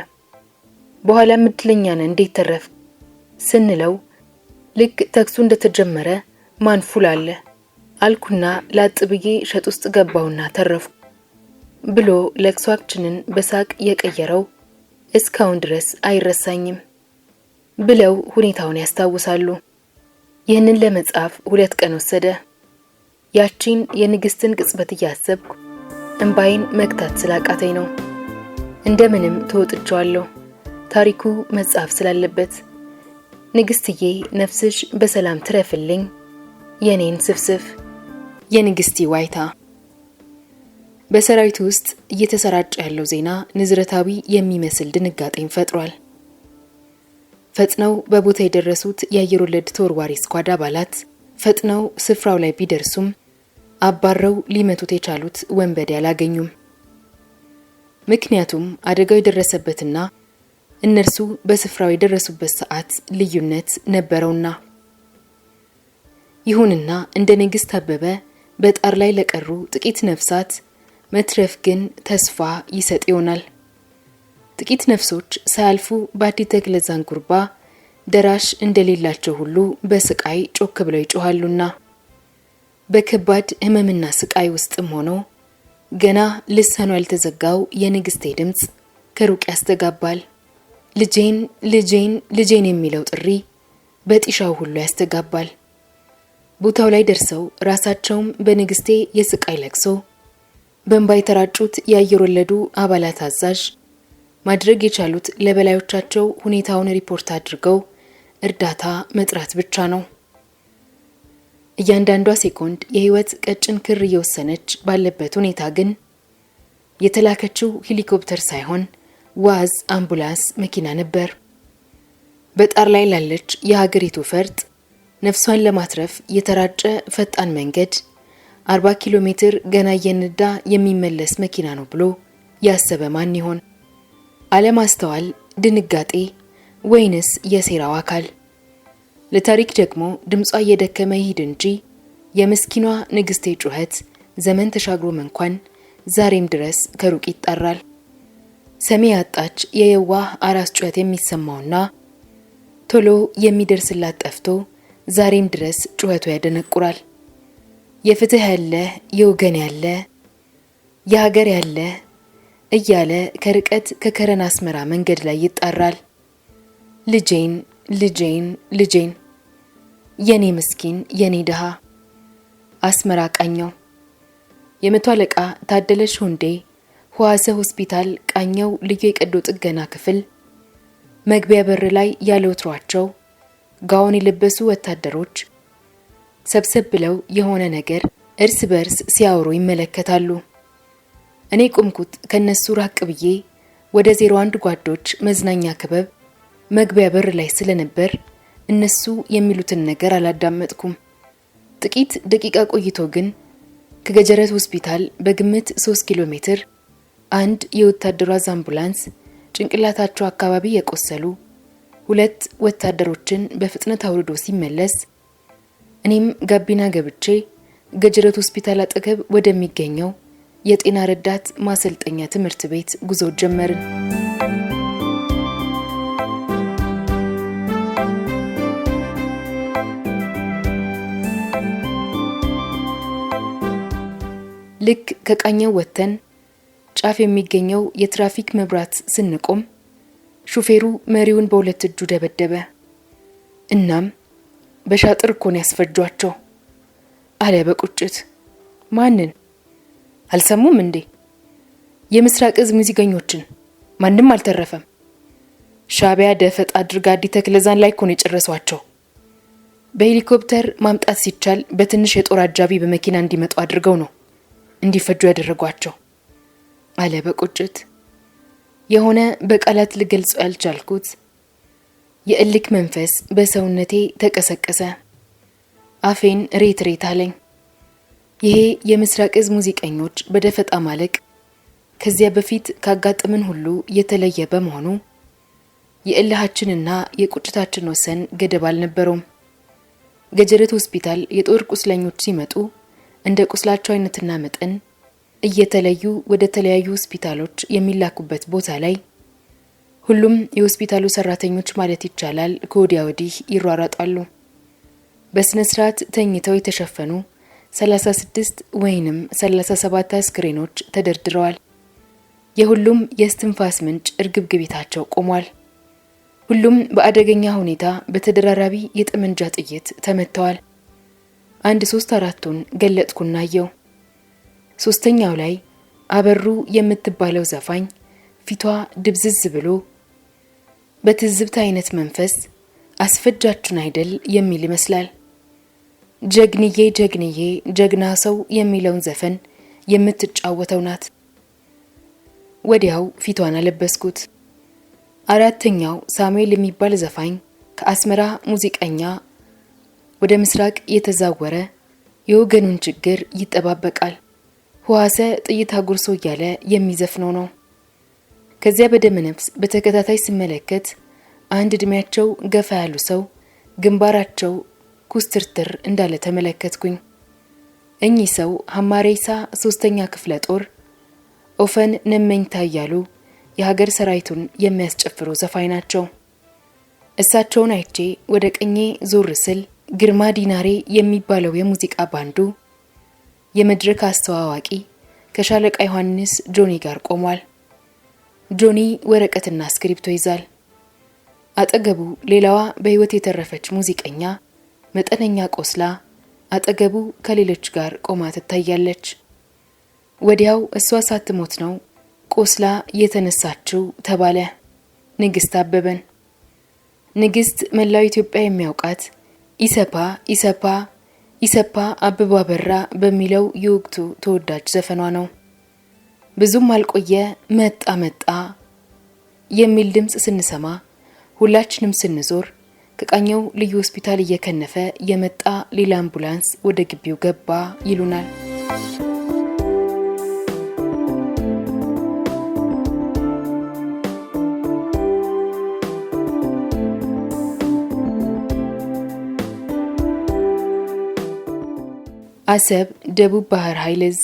በኋላ ምድለኛን እንዴት ተረፍ ስንለው ልክ ተክሱ እንደተጀመረ ማንፉል አለ አልኩና ላጥብዬ ሸጥ ውስጥ ገባውና ተረፉ ብሎ ለቅሷችንን በሳቅ የቀየረው እስካሁን ድረስ አይረሳኝም ብለው ሁኔታውን ያስታውሳሉ። ይህንን ለመጻፍ 2 ቀን ወሰደ። ያቺን የንግስትን ቅጽበት እያሰብኩ እንባይን መክታት ስላቃተኝ ነው። እንደምንም ተወጥቻለሁ። ታሪኩ መጽሐፍ ስላለበት። ንግስትዬ ነፍስሽ በሰላም ትረፍልኝ የኔን ስፍስፍ። የንግስቲ ዋይታ። በሰራዊቱ ውስጥ እየተሰራጨ ያለው ዜና ንዝረታዊ የሚመስል ድንጋጤን ፈጥሯል። ፈጥነው በቦታ የደረሱት የአየር ወለድ ተወርዋሪ ስኳድ አባላት ፈጥነው ስፍራው ላይ ቢደርሱም አባረው ሊመቱት የቻሉት ወንበዴ አላገኙም። ምክንያቱም አደጋው የደረሰበትና እነርሱ በስፍራው የደረሱበት ሰዓት ልዩነት ነበረውና። ይሁንና እንደ ንግስት አበበ በጣር ላይ ለቀሩ ጥቂት ነፍሳት መትረፍ ግን ተስፋ ይሰጥ ይሆናል። ጥቂት ነፍሶች ሳያልፉ በአዲ ተክለ ዛንጉርባ ደራሽ እንደሌላቸው ሁሉ በስቃይ ጮክ ብለው ይጮሃሉና በከባድ ህመምና ስቃይ ውስጥም ሆኖ ገና ልሳኑ ያልተዘጋው የንግስቴ ድምጽ ከሩቅ ያስተጋባል። ልጄን ልጄን ልጄን የሚለው ጥሪ በጢሻው ሁሉ ያስተጋባል። ቦታው ላይ ደርሰው ራሳቸውም በንግስቴ የስቃይ ለቅሶ በእንባ የተራጩት የአየር ወለዱ አባላት አዛዥ ማድረግ የቻሉት ለበላዮቻቸው ሁኔታውን ሪፖርት አድርገው እርዳታ መጥራት ብቻ ነው። እያንዳንዷ ሴኮንድ የህይወት ቀጭን ክር እየወሰነች ባለበት ሁኔታ ግን የተላከችው ሄሊኮፕተር ሳይሆን ዋዝ አምቡላንስ መኪና ነበር። በጣር ላይ ላለች የሀገሪቱ ፈርጥ ነፍሷን ለማትረፍ የተራጨ ፈጣን መንገድ 40 ኪሎ ሜትር ገና እየነዳ የሚመለስ መኪና ነው ብሎ ያሰበ ማን ይሆን? አለማስተዋል፣ ድንጋጤ ወይንስ የሴራው አካል? ለታሪክ ደግሞ ድምጿ እየደከመ ይሄድ እንጂ የምስኪኗ ንግስቴ ጩኸት ዘመን ተሻግሮም እንኳን ዛሬም ድረስ ከሩቅ ይጣራል። ሰሚ ያጣች የየዋህ አራስ ጩኸት የሚሰማውና ቶሎ የሚደርስላት ጠፍቶ ዛሬም ድረስ ጩኸቱ ያደነቁራል። የፍትህ ያለ የወገን ያለ የሀገር ያለ እያለ ከርቀት ከከረን አስመራ መንገድ ላይ ይጣራል። ልጄን ልጄን ልጄን የኔ ምስኪን የኔ ድሃ። አስመራ ቃኘው። የመቶ አለቃ ታደለሽ ሁንዴ ህዋሰ ሆስፒታል ቃኘው ልዩ የቀዶ ጥገና ክፍል መግቢያ በር ላይ ያለ ወትሯቸው ጋውን የለበሱ ወታደሮች ሰብሰብ ብለው የሆነ ነገር እርስ በርስ ሲያወሩ ይመለከታሉ። እኔ ቆምኩት ከነሱ ራቅ ብዬ ወደ 01 ጓዶች መዝናኛ ክበብ መግቢያ በር ላይ ስለነበር እነሱ የሚሉትን ነገር አላዳመጥኩም። ጥቂት ደቂቃ ቆይቶ ግን ከገጀረት ሆስፒታል በግምት 3 ኪሎ ሜትር አንድ የወታደሯ አምቡላንስ ጭንቅላታቸው አካባቢ የቆሰሉ 2 ወታደሮችን በፍጥነት አውርዶ ሲመለስ እኔም ጋቢና ገብቼ ገጀረት ሆስፒታል አጠገብ ወደሚገኘው የጤና ረዳት ማሰልጠኛ ትምህርት ቤት ጉዞ ጀመርን። ልክ ከቃኘው ወተን ጫፍ የሚገኘው የትራፊክ መብራት ስንቆም ሹፌሩ መሪውን በሁለት እጁ ደበደበ። እናም በሻጥር እኮ ነው ያስፈጇቸው አለ በቁጭት። ማንን? አልሰሙም እንዴ? የምስራቅ እዝ ሙዚቀኞችን። ማንም አልተረፈም። ሻቢያ ደፈጥ አድርጋ አዲ ተክለዛን ላይ እኮ ነው የጨረሷቸው። በሄሊኮፕተር ማምጣት ሲቻል በትንሽ የጦር አጃቢ በመኪና እንዲመጡ አድርገው ነው እንዲፈጁ ያደረጓቸው አለ በቁጭት። የሆነ በቃላት ልገልጸው ያልቻልኩት የእልክ መንፈስ በሰውነቴ ተቀሰቀሰ። አፌን ሬት ሬት አለኝ። ይሄ የምስራቅ እዝ ሙዚቀኞች በደፈጣ ማለቅ ከዚያ በፊት ካጋጠመን ሁሉ የተለየ በመሆኑ የእልሃችንና የቁጭታችን ወሰን ገደብ አልነበረውም። ገጀረት ሆስፒታል የጦር ቁስለኞች ሲመጡ እንደ ቁስላቸው አይነትና መጠን እየተለዩ ወደ ተለያዩ ሆስፒታሎች የሚላኩበት ቦታ ላይ ሁሉም የሆስፒታሉ ሰራተኞች ማለት ይቻላል ከወዲያ ወዲህ ይሯሯጣሉ። በስነ ስርዓት ተኝተው የተሸፈኑ 36 ወይንም 37 አስክሬኖች ተደርድረዋል። የሁሉም የስትንፋስ ምንጭ እርግብግቢታቸው ቆሟል። ሁሉም በአደገኛ ሁኔታ በተደራራቢ የጠመንጃ ጥይት ተመተዋል። 1-3-4ቱን ገለጥኩና አየው። ሶስተኛው ላይ አበሩ የምትባለው ዘፋኝ ፊቷ ድብዝዝ ብሎ በትዝብት አይነት መንፈስ አስፈጃችን አይደል የሚል ይመስላል። ጀግንዬ ጀግንዬ ጀግና ሰው የሚለውን ዘፈን የምትጫወተው ናት። ወዲያው ፊቷን አለበስኩት። አራተኛው ሳሙኤል የሚባል ዘፋኝ ከአስመራ ሙዚቀኛ ወደ ምስራቅ የተዛወረ የወገኑን ችግር ይጠባበቃል። ህዋሰ ጥይት አጉርሶ እያለ የሚዘፍነው ነው። ከዚያ በደመነፍስ በተከታታይ ስመለከት አንድ እድሜያቸው ገፋ ያሉ ሰው ግንባራቸው ኩስትርትር እንዳለ ተመለከትኩኝ። እኚህ ሰው ሐማሬሳ 3ኛ ክፍለ ጦር ኦፈን ነመኝታ እያሉ የሀገር ሰራዊቱን የሚያስጨፍሩ ዘፋኝ ናቸው። እሳቸውን አይቼ ወደ ቀኜ ዞር ስል ግርማ ዲናሬ የሚባለው የሙዚቃ ባንዱ የመድረክ አስተዋዋቂ ከሻለቃ ዮሐንስ ጆኒ ጋር ቆሟል። ጆኒ ወረቀትና ስክሪፕቶ ይዛል። አጠገቡ ሌላዋ በህይወት የተረፈች ሙዚቀኛ መጠነኛ ቆስላ አጠገቡ ከሌሎች ጋር ቆማ ትታያለች። ወዲያው እሷ ሳትሞት ነው ቆስላ የተነሳችው ተባለ። ንግስት አበበን። ንግስት መላው ኢትዮጵያ የሚያውቃት ኢሰፓ ኢሰፓ ኢሰፓ አበባ በራ በሚለው የወቅቱ ተወዳጅ ዘፈኗ ነው። ብዙም አልቆየ መጣ መጣ የሚል ድምጽ ስንሰማ ሁላችንም ስንዞር ከቃኘው ልዩ ሆስፒታል እየከነፈ የመጣ ሌላ አምቡላንስ ወደ ግቢው ገባ ይሉናል። አሰብ ደቡብ ባህር ኃይል ዕዝ።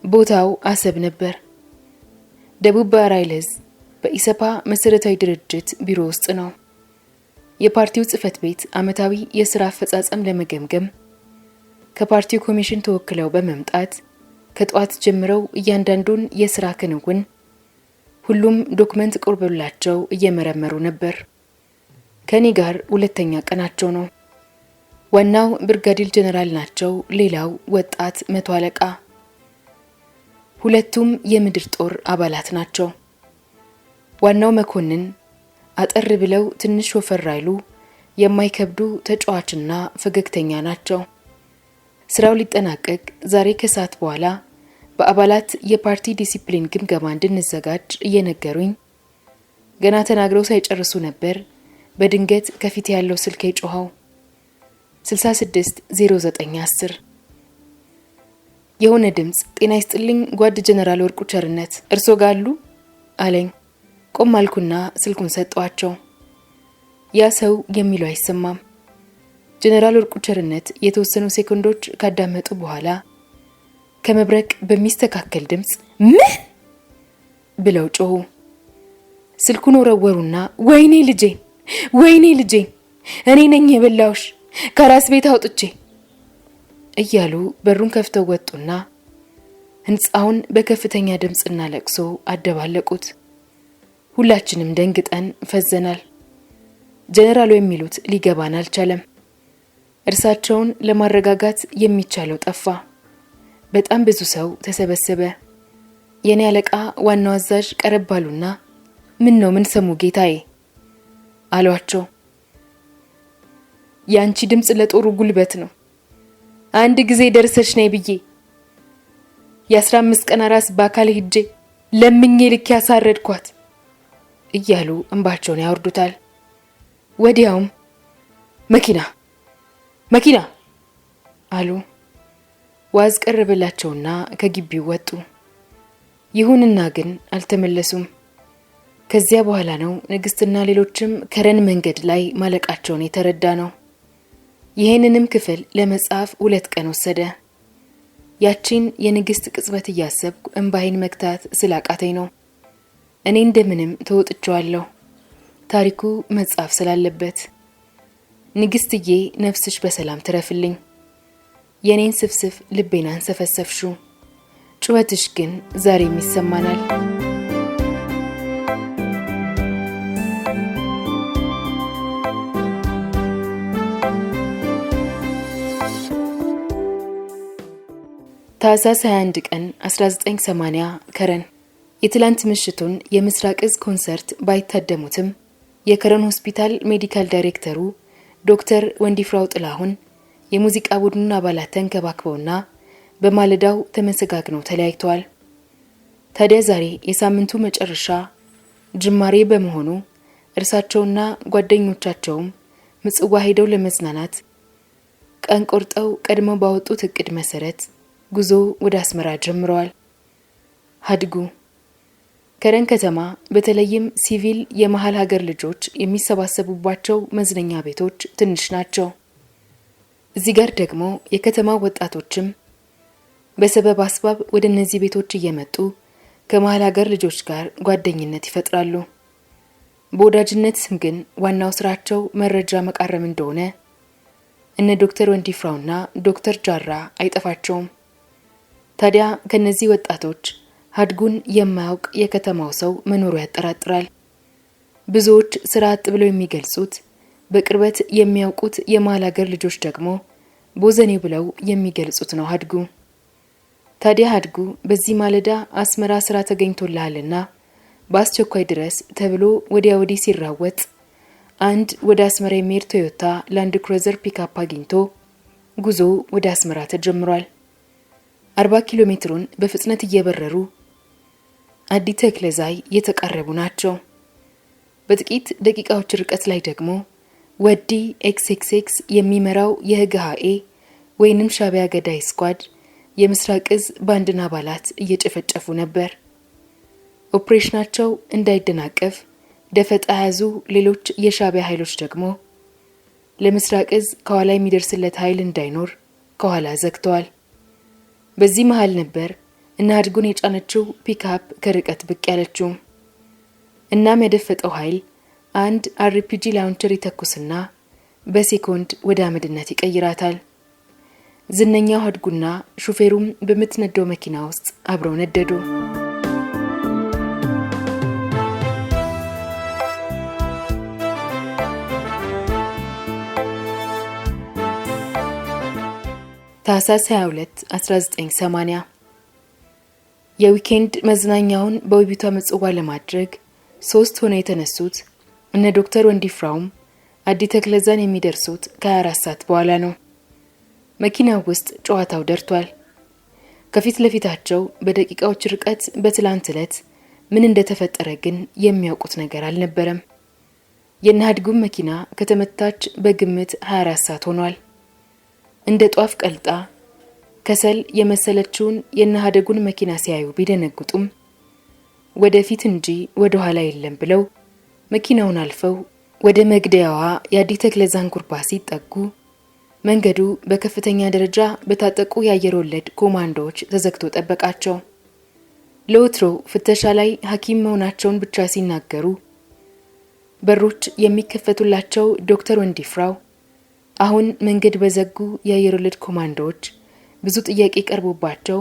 ቦታው አሰብ ነበር። ደቡብ ባህር ኃይል ዕዝ በኢሰፓ መሰረታዊ ድርጅት ቢሮ ውስጥ ነው። የፓርቲው ጽህፈት ቤት አመታዊ የሥራ አፈጻጸም ለመገምገም ከፓርቲው ኮሚሽን ተወክለው በመምጣት ከጧት ጀምረው እያንዳንዱን የሥራ ክንውን ሁሉም ዶክመንት ቆርቦላቸው እየመረመሩ ነበር። ከኔ ጋር ሁለተኛ ቀናቸው ነው። ዋናው ብርጋዴር ጀነራል ናቸው። ሌላው ወጣት መቶ አለቃ። ሁለቱም የምድር ጦር አባላት ናቸው። ዋናው መኮንን አጠር ብለው ትንሽ ወፈር አይሉ የማይከብዱ ተጫዋችና ፈገግተኛ ናቸው። ስራው ሊጠናቀቅ ዛሬ ከሰዓት በኋላ በአባላት የፓርቲ ዲሲፕሊን ግምገማ እንድንዘጋጅ እየነገሩኝ ገና ተናግረው ሳይጨርሱ ነበር በድንገት ከፊት ያለው ስልክ የጮኸው። 660910 የሆነ ድምጽ ጤና ይስጥልኝ ጓድ ጀነራል ወርቁ ቸርነት እርሶ ጋሉ አለኝ። ቆም አልኩና ስልኩን ሰጠዋቸው። ያ ሰው የሚለው አይሰማም። ጀነራል ወርቁ ቸርነት የተወሰኑ ሴኮንዶች ካዳመጡ በኋላ ከመብረቅ በሚስተካከል ድምጽ ምን ብለው ጮሁ። ስልኩን ወረወሩና ወይኔ ልጄ እኔ ነኝ የበላውሽ ከራስ ቤት አውጥቼ እያሉ በሩን ከፍተው ወጡና ህንጻውን በከፍተኛ ድምጽና ለቅሶ አደባለቁት። ሁላችንም ደንግጠን ፈዘናል። ጀነራሉ የሚሉት ሊገባን አልቻለም። እርሳቸውን ለማረጋጋት የሚቻለው ጠፋ። በጣም ብዙ ሰው ተሰበሰበ። የኔ አለቃ ዋናው አዛዥ ቀረባሉና ምን ሰሙ ጌታዬ አሏቸው። ያንቺ ድምጽ ለጦሩ ጉልበት ነው። አንድ ጊዜ ደርሰሽ ነይ ብዬ የ15 ቀን አራስ በአካል ሄጄ ለምኜ ልክ ያሳረድኳት እያሉ እንባቸውን ያወርዱታል። ወዲያውም መኪና አሉ። ዋዝ ቀረበላቸውና ከግቢው ወጡ። ይሁንና ግን አልተመለሱም። ከዚያ በኋላ ነው ንግስትና ሌሎችም ከረን መንገድ ላይ ማለቃቸውን የተረዳ ነው። ይሄንንም ክፍል ለመጻፍ 2 ቀን ወሰደ። ያቺን የንግስት ቅጽበት እያሰብኩ እንባይን መክታት ስላቃተኝ ነው። እኔ እንደምንም ተወጥቻለሁ። ታሪኩ መጻፍ ስላለበት። ንግስትዬ ነፍስሽ በሰላም ትረፍልኝ። የኔን ስፍስፍ ልቤን አንሰፈሰፍሹ። ጩኸትሽ ግን ዛሬም ይሰማናል። ታህሳስ 21 ቀን 1980 ከረን። የትላንት ምሽቱን የምስራቅ ዕዝ ኮንሰርት ባይታደሙትም የከረን ሆስፒታል ሜዲካል ዳይሬክተሩ ዶክተር ወንዲፍራው ጥላሁን የሙዚቃ ቡድኑን አባላት ተንከባክበውና በማለዳው ተመሰጋግነው ተለያይተዋል። ታዲያ ዛሬ የሳምንቱ መጨረሻ ጅማሬ በመሆኑ እርሳቸውና ጓደኞቻቸውም ምጽዋ ሄደው ለመዝናናት ቀን ቆርጠው ቀድመው ባወጡት እቅድ መሰረት ጉዞ ወደ አስመራ ጀምረዋል። ሀድጉ ከረን ከተማ በተለይም ሲቪል የመሃል ሀገር ልጆች የሚሰባሰቡባቸው መዝናኛ ቤቶች ትንሽ ናቸው። እዚህ ጋር ደግሞ የከተማ ወጣቶችም በሰበብ አስባብ ወደ እነዚህ ቤቶች እየመጡ ከመሃል ሀገር ልጆች ጋር ጓደኝነት ይፈጥራሉ። በወዳጅነት ስም ግን ዋናው ስራቸው መረጃ መቃረም እንደሆነ እነ ዶክተር ወንዲፍራውና ዶክተር ጃራ አይጠፋቸውም። ታዲያ ከነዚህ ወጣቶች ሀድጉን የማያውቅ የከተማው ሰው መኖሩ ያጠራጥራል። ብዙዎች ስራ አጥ ብለው የሚገልጹት፣ በቅርበት የሚያውቁት የመሃል ሀገር ልጆች ደግሞ ቦዘኔ ብለው የሚገልጹት ነው ሀድጉ። ታዲያ ሀድጉ በዚህ ማለዳ አስመራ ስራ ተገኝቶልሃልና በአስቸኳይ ድረስ ተብሎ ወዲያ ወዲህ ሲራወጥ አንድ ወደ አስመራ የሚሄድ ቶዮታ ላንድ ክሩዘር ፒካፕ አግኝቶ ጉዞ ወደ አስመራ ተጀምሯል። 40 ኪሎ ሜትሩን በፍጥነት እየበረሩ አዲ ተክለዛይ የተቃረቡ ናቸው። በጥቂት ደቂቃዎች ርቀት ላይ ደግሞ ወዲ ኤክስኤክስኤክስ የሚመራው የህግሃኤ ወይንም ሻቢያ ገዳይ ስኳድ የምስራቅ እዝ ባንድና አባላት እየጨፈጨፉ ነበር። ኦፕሬሽናቸው እንዳይደናቀፍ ደፈጣ ያዙ ሌሎች የሻቢያ ኃይሎች ደግሞ ለምስራቅ እዝ ከኋላ የሚደርስለት ኃይል እንዳይኖር ከኋላ ዘግተዋል። በዚህ መሃል ነበር እና ሀድጉን የጫነችው ፒክአፕ ከርቀት ብቅ ያለችው። እናም ያደፈጠው ኃይል አንድ አርፒጂ ላውንቸር ይተኩስና በሴኮንድ ወደ አመድነት ይቀይራታል። ዝነኛው ሀድጉና ሹፌሩም በምትነደው መኪና ውስጥ አብረው ነደዱ። ታህሳስ 22 1980 የዊኬንድ መዝናኛውን በውቢቷ ምጽዋ ለማድረግ 3 ሆነው የተነሱት እነ ዶክተር ወንዲፍራውም አዲ ተክለዛን የሚደርሱት ከ24 ሰዓት በኋላ ነው። መኪናው ውስጥ ጨዋታው ደርቷል። ከፊት ለፊታቸው በደቂቃዎች ርቀት በትላንት ዕለት ምን እንደተፈጠረ ግን የሚያውቁት ነገር አልነበረም። የነ ሀድጉም መኪና ከተመታች በግምት 24 ሰዓት ሆኗል። እንደ ጧፍ ቀልጣ ከሰል የመሰለችውን የነ ሀድጉን መኪና ሲያዩ ቢደነግጡም ወደፊት እንጂ ወደ ኋላ የለም ብለው መኪናውን አልፈው ወደ መግደያዋ የአዲ ተክለዛን ጉርባ ሲጠጉ መንገዱ በከፍተኛ ደረጃ በታጠቁ የአየር ወለድ ኮማንዶዎች ተዘግቶ ጠበቃቸው። ለወትሮ ፍተሻ ላይ ሐኪም መሆናቸውን ብቻ ሲናገሩ በሮች የሚከፈቱላቸው ዶክተር ወንዲፍራው አሁን መንገድ በዘጉ የአየር ወለድ ኮማንዶዎች ብዙ ጥያቄ ቀርቦባቸው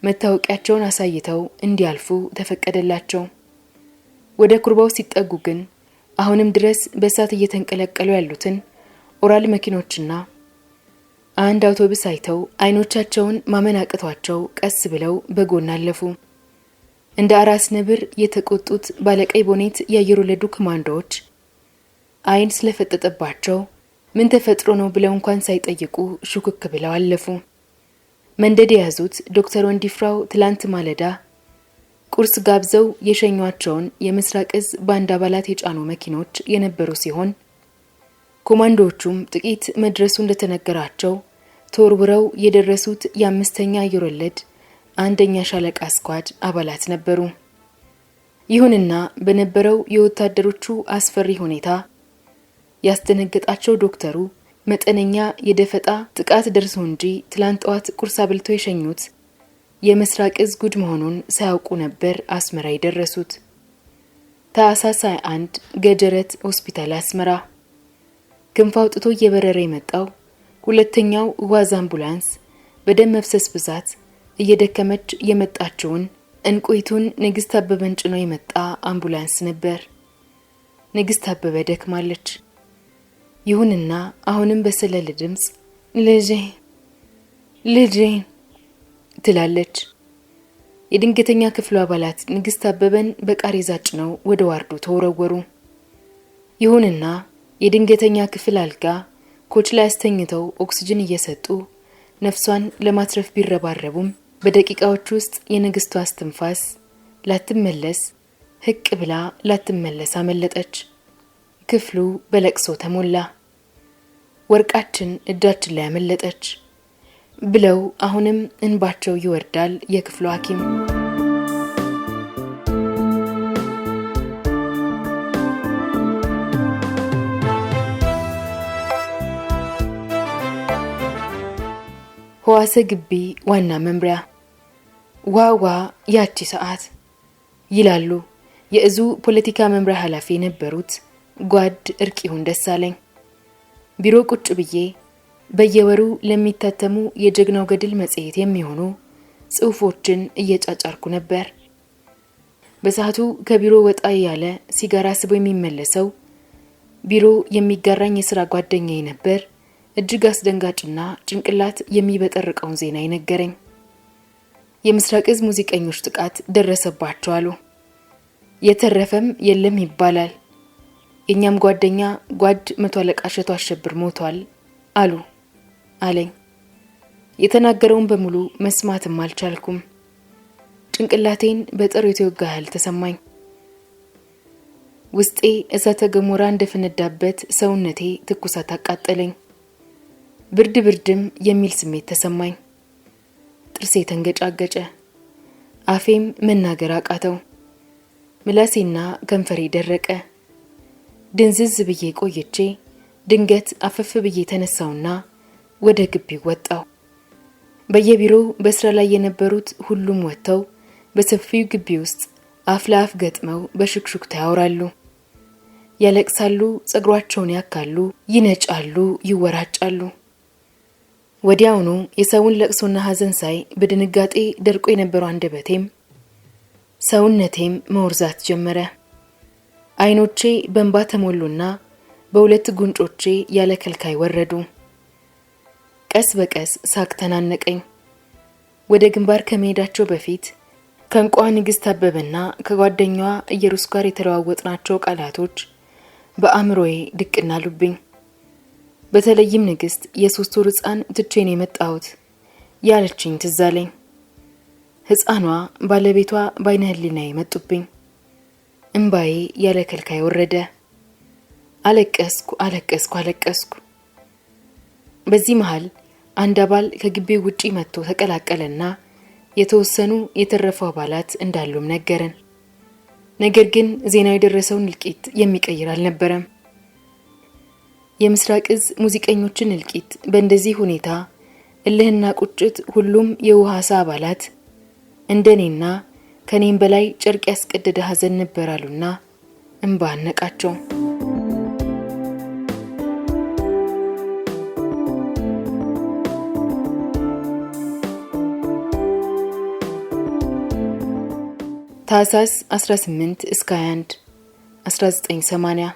መታወቂያቸውን አሳይተው እንዲያልፉ ተፈቀደላቸው። ወደ ኩርባው ሲጠጉ ግን አሁንም ድረስ በእሳት እየተንቀለቀሉ ያሉትን ኦራል መኪኖችና አንድ አውቶቡስ አይተው አይኖቻቸውን ማመን አቅቷቸው ቀስ ብለው በጎን አለፉ። እንደ አራስ ነብር የተቆጡት ባለቀይ ቦኔት የአየር ወለዱ ኮማንዶዎች አይን ስለፈጠጠባቸው ምን ተፈጥሮ ነው ብለው እንኳን ሳይጠይቁ ሹክክ ብለው አለፉ። መንደድ የያዙት ዶክተር ወንዲፍራው ትላንት ማለዳ ቁርስ ጋብዘው የሸኟቸውን የምስራቅ እዝ ባንድ አባላት የጫኑ መኪኖች የነበሩ ሲሆን ኮማንዶዎቹም ጥቂት መድረሱ እንደተነገራቸው ተወርውረው የደረሱት የ5ኛ አየር ወለድ 1ኛ ሻለቃ ስኳድ አባላት ነበሩ። ይሁንና በነበረው የወታደሮቹ አስፈሪ ሁኔታ ያስደነገጣቸው ዶክተሩ መጠነኛ የደፈጣ ጥቃት ደርሶ እንጂ ትላንት ጠዋት ቁርስ አብልቶ የሸኙት የምስራቅ እዝ ጉድ መሆኑን ሳያውቁ ነበር አስመራ የደረሱት። ታህሳስ 21 ገጀረት ሆስፒታል አስመራ ክንፍ አውጥቶ እየበረረ የመጣው 2ኛው ዋዝ አምቡላንስ በደም መፍሰስ ብዛት እየደከመች የመጣችውን እንቁይቱን ንግስት አበበን ጭኖ የመጣ አምቡላንስ ነበር። ንግስት አበበ ደክማለች። ይሁንና አሁንም በሰለለ ድምጽ ልጄ ትላለች። የድንገተኛ ክፍሉ አባላት ንግስት አበበን በቃሬዛ ጭነው ወደ ዋርዱ ተወረወሩ። ይሁንና የድንገተኛ ክፍል አልጋ ኮች ላይ አስተኝተው ኦክሲጅን እየሰጡ ነፍሷን ለማትረፍ ቢረባረቡም በደቂቃዎች ውስጥ የንግስቷ አስተንፋስ ላትመለስ ህቅ ብላ ላትመለስ አመለጠች። ክፍሉ በለቅሶ ተሞላ። ወርቃችን እጃችን ላይ አመለጠች ብለው አሁንም እንባቸው ይወርዳል የክፍሉ ሐኪም። ህዋሰ ግቢ ዋና መምሪያ። ዋዋ ያቺ ሰዓት ይላሉ የእዙ ፖለቲካ መምሪያ ኃላፊ የነበሩት ጓድ እርቂሁን ደሳለኝ። ቢሮ ቁጭ ብዬ በየወሩ ለሚታተሙ የጀግናው ገድል መጽሔት የሚሆኑ ጽሑፎችን እየጫጫርኩ ነበር። በሰዓቱ ከቢሮ ወጣ ያለ ሲጋራ ስቦ የሚመለሰው ቢሮ የሚጋራኝ የሥራ ጓደኛዬ ነበር። እጅግ አስደንጋጭና ጭንቅላት የሚበጠርቀውን ዜና ይነገረኝ። የምስራቅ እዝ ሙዚቀኞች ጥቃት ደረሰባቸው አሉ። የተረፈም የለም ይባላል። የኛም ጓደኛ ጓድ መቶ አለቃ እሸቱ አሸብር ሞቷል አሉ አለኝ። የተናገረውን በሙሉ መስማትም አልቻልኩም። ጭንቅላቴን በጥሩ የተወጋ ያህል ተሰማኝ። ውስጤ እሳተ ገሞራ እንደፈነዳበት ሰውነቴ ትኩሳት አቃጠለኝ። ብርድ ብርድም የሚል ስሜት ተሰማኝ። ጥርሴ ተንገጫገጨ። አፌም መናገር አቃተው። ምላሴና ከንፈሬ ደረቀ። ድንዝዝ ብዬ ቆይቼ ድንገት አፈፍ ብዬ ተነሳውና ወደ ግቢው ወጣው። በየቢሮው በስራ ላይ የነበሩት ሁሉም ወጥተው በሰፊው ግቢ ውስጥ አፍ ለአፍ ገጥመው በሽክሽክታ ያወራሉ፣ ያለቅሳሉ፣ ጸጉራቸውን ያካሉ፣ ይነጫሉ፣ ይወራጫሉ። ወዲያውኑ የሰውን ለቅሶና ሐዘን ሳይ በድንጋጤ ደርቆ የነበረው አንደበቴም ሰውነቴም መወርዛት ጀመረ። አይኖቼ በእንባ ተሞሉና በሁለት ጉንጮቼ ያለ ከልካይ ወረዱ። ቀስ በቀስ ሳቅ ተናነቀኝ። ወደ ግንባር ከመሄዳቸው በፊት ከእንቋ ንግስት አበበና ከጓደኛዋ ኢየሩስ ጋር የተለዋወጥናቸው ቃላቶች በአእምሮዬ ድቅና አሉብኝ። በተለይም ንግስት የሶስት ወር ሕፃን ትቼን የመጣሁት ያለችኝ ትዝ አለኝ። ሕፃኗ ባለቤቷ በዓይነ ሕሊናዬ መጡብኝ። እምባዬ ያለ ከልካይ ወረደ። አለቀስኩ አለቀስኩ አለቀስኩ። በዚህ መሃል አንድ አባል ከግቢው ውጪ መጥቶ ተቀላቀለና የተወሰኑ የተረፉ አባላት እንዳሉም ነገረን። ነገር ግን ዜናው የደረሰውን እልቂት የሚቀይር አልነበረም። የምስራቅ እዝ ሙዚቀኞችን እልቂት በእንደዚህ ሁኔታ እልህና ቁጭት ሁሉም የውሃሳ አባላት እንደኔና ከኔም በላይ ጨርቅ ያስቀደደ ሐዘን ነበራሉና እንባ አነቃቸው። ታህሳስ 18 እስከ 21 1980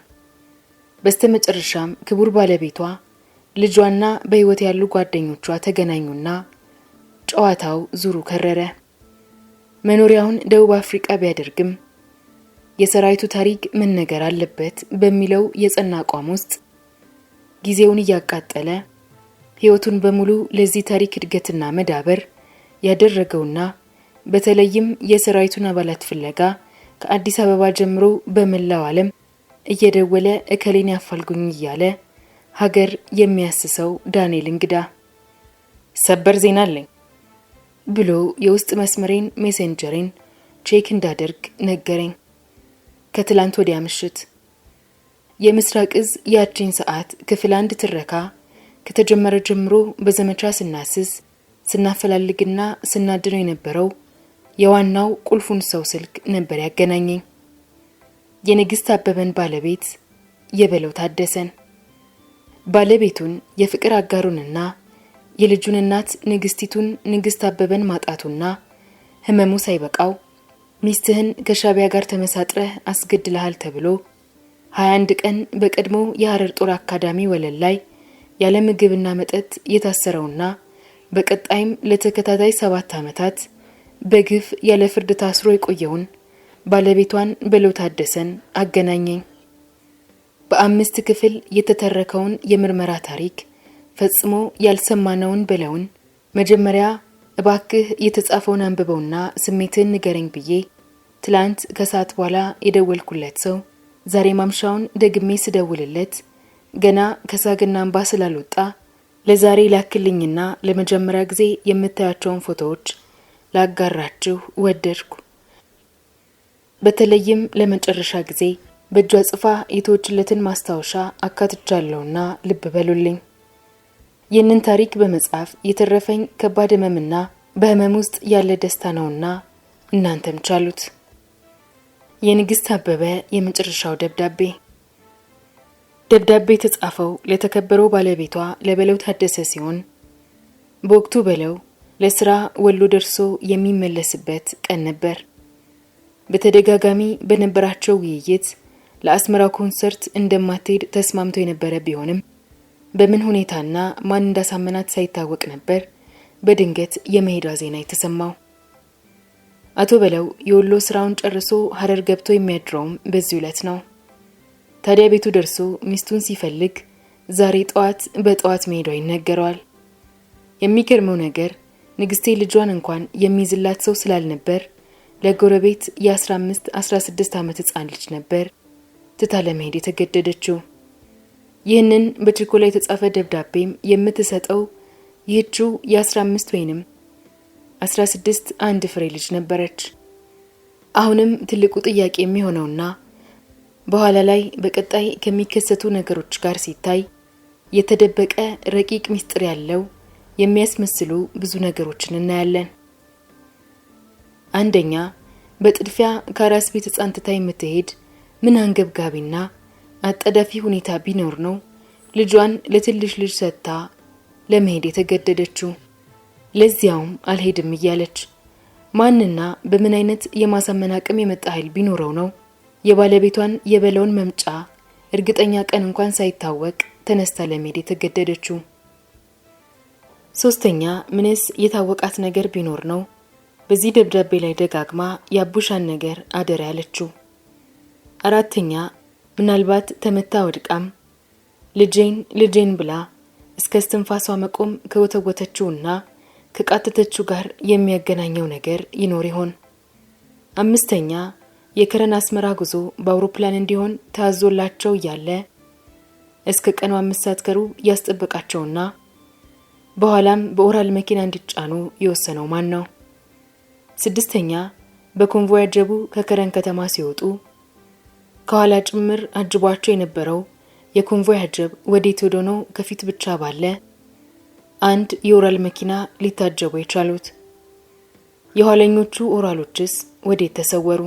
በስተመጨረሻም ክቡር ባለቤቷ ልጇና በህይወት ያሉ ጓደኞቿ ተገናኙና ጨዋታው ዙሩ ከረረ። መኖሪያውን ደቡብ አፍሪካ ቢያደርግም የሰራዊቱ ታሪክ ምን ነገር አለበት በሚለው የጸና አቋም ውስጥ ጊዜውን እያቃጠለ ህይወቱን በሙሉ ለዚህ ታሪክ እድገትና መዳበር ያደረገውና በተለይም የሰራዊቱን አባላት ፍለጋ ከአዲስ አበባ ጀምሮ በመላው ዓለም እየደወለ እከሌን ያፋልጉኝ እያለ ሀገር የሚያስሰው ዳንኤል እንግዳ ሰበር ዜና አለኝ ብሎ የውስጥ መስመሬን ሜሴንጀሬን ቼክ እንዳደርግ ነገረኝ። ከትላንት ወዲያ ምሽት የምስራቅ እዝ ያቺን ሰዓት ክፍል 1 ትረካ ከተጀመረ ጀምሮ በዘመቻ ስናስስ ስናፈላልግና ስናድነው የነበረው የዋናው ቁልፉን ሰው ስልክ ነበር ያገናኘኝ። የንግስት አበበን ባለቤት የበለው ታደሰን። ባለቤቱን የፍቅር አጋሩንና የልጁን እናት ንግስቲቱን ንግስት አበበን ማጣቱና ህመሙ ሳይበቃው ሚስትህን ከሻቢያ ጋር ተመሳጥረህ አስገድለሃል ተብሎ 21 ቀን በቀድሞ የሐረር ጦር አካዳሚ ወለል ላይ ያለ ምግብና መጠጥ የታሰረውና በቀጣይም ለተከታታይ 7 ዓመታት በግፍ ያለ ፍርድ ታስሮ የቆየውን ባለቤቷን በለው ታደሰን አገናኘኝ። በ5 ክፍል የተተረከውን የምርመራ ታሪክ ፈጽሞ ያልሰማነውን ብለውን መጀመሪያ እባክህ የተጻፈውን አንብበውና ስሜትን ንገረኝ ብዬ ትላንት ከሰዓት በኋላ የደወልኩለት ሰው ዛሬ ማምሻውን ደግሜ ስደውልለት ገና ከሳግና እንባ ስላልወጣ ለዛሬ ላክልኝና ለመጀመሪያ ጊዜ የምታያቸውን ፎቶዎች ላጋራችሁ ወደድኩ። በተለይም ለመጨረሻ ጊዜ በእጇ ጽፋ የተወችለትን ማስታወሻ አካትቻለሁና ልብ በሉልኝ። ይህንን ታሪክ በመጻፍ የተረፈኝ ከባድ ህመምና በህመም ውስጥ ያለ ደስታ ነውና እናንተም ቻሉት። የንግስት አበበ የመጨረሻው ደብዳቤ። ደብዳቤ የተጻፈው ለተከበረው ባለቤቷ ለበለው ታደሰ ሲሆን በወቅቱ በለው ለስራ ወሎ ደርሶ የሚመለስበት ቀን ነበር። በተደጋጋሚ በነበራቸው ውይይት ለአስመራው ኮንሰርት እንደማትሄድ ተስማምቶ የነበረ ቢሆንም በምን ሁኔታና ማን እንዳሳመናት ሳይታወቅ ነበር በድንገት የመሄዷ ዜና የተሰማው። አቶ በለው የወሎ ስራውን ጨርሶ ሐረር ገብቶ የሚያድረውም በዚህ ዕለት ነው። ታዲያ ቤቱ ደርሶ ሚስቱን ሲፈልግ ዛሬ ጠዋት በጠዋት መሄዷ ይነገረዋል። የሚገርመው ነገር ንግስቴ ልጇን እንኳን የሚይዝላት ሰው ስላልነበር ለጎረቤት የ15-16 ዓመት ህፃን ልጅ ነበር ትታ ለመሄድ የተገደደችው። ይህንን በችኮላ የተጻፈ ደብዳቤም የምትሰጠው ይህችው የ15 ወይንም 16 አንድ ፍሬ ልጅ ነበረች። አሁንም ትልቁ ጥያቄ የሚሆነውና በኋላ ላይ በቀጣይ ከሚከሰቱ ነገሮች ጋር ሲታይ የተደበቀ ረቂቅ ሚስጥር ያለው የሚያስመስሉ ብዙ ነገሮችን እናያለን። አንደኛ፣ በጥድፊያ ከራስ ቤት ህፃን ትታ የምትሄድ ምን አንገብጋቢና አጣዳፊ ሁኔታ ቢኖር ነው ልጇን ለትልሽ ልጅ ሰጥታ ለመሄድ የተገደደችው? ለዚያውም አልሄድም እያለች ማንና በምን አይነት የማሳመን አቅም የመጣ ኃይል ቢኖረው ነው የባለቤቷን የበለውን መምጫ እርግጠኛ ቀን እንኳን ሳይታወቅ ተነስታ ለመሄድ የተገደደችው? ሶስተኛ፣ ምንስ የታወቃት ነገር ቢኖር ነው በዚህ ደብዳቤ ላይ ደጋግማ ያቡሻን ነገር አደረ ያለችው? አራተኛ፣ ምናልባት ተመታ ወድቃም ልጄን ብላ እስከ እስትንፋሷ መቆም ከወተወተችውና ከቃተተችው ጋር የሚያገናኘው ነገር ይኖር ይሆን? አምስተኛ፣ የከረን አስመራ ጉዞ በአውሮፕላን እንዲሆን ታዞላቸው እያለ እስከ ቀኑ 5 ሰዓት ከሩብ ያስጠበቃቸውና በኋላም በኦራል መኪና እንዲጫኑ የወሰነው ማን ነው? ስድስተኛ፣ በኮንቮይ አጀቡ ከከረን ከተማ ሲወጡ ከኋላ ጭምር አጅቧቸው የነበረው የኮንቮይ አጀብ ወዴት ሄዶ ነው ከፊት ብቻ ባለ አንድ የኦራል መኪና ሊታጀቡ የቻሉት? የኋለኞቹ ኦራሎችስ ወዴት ተሰወሩ?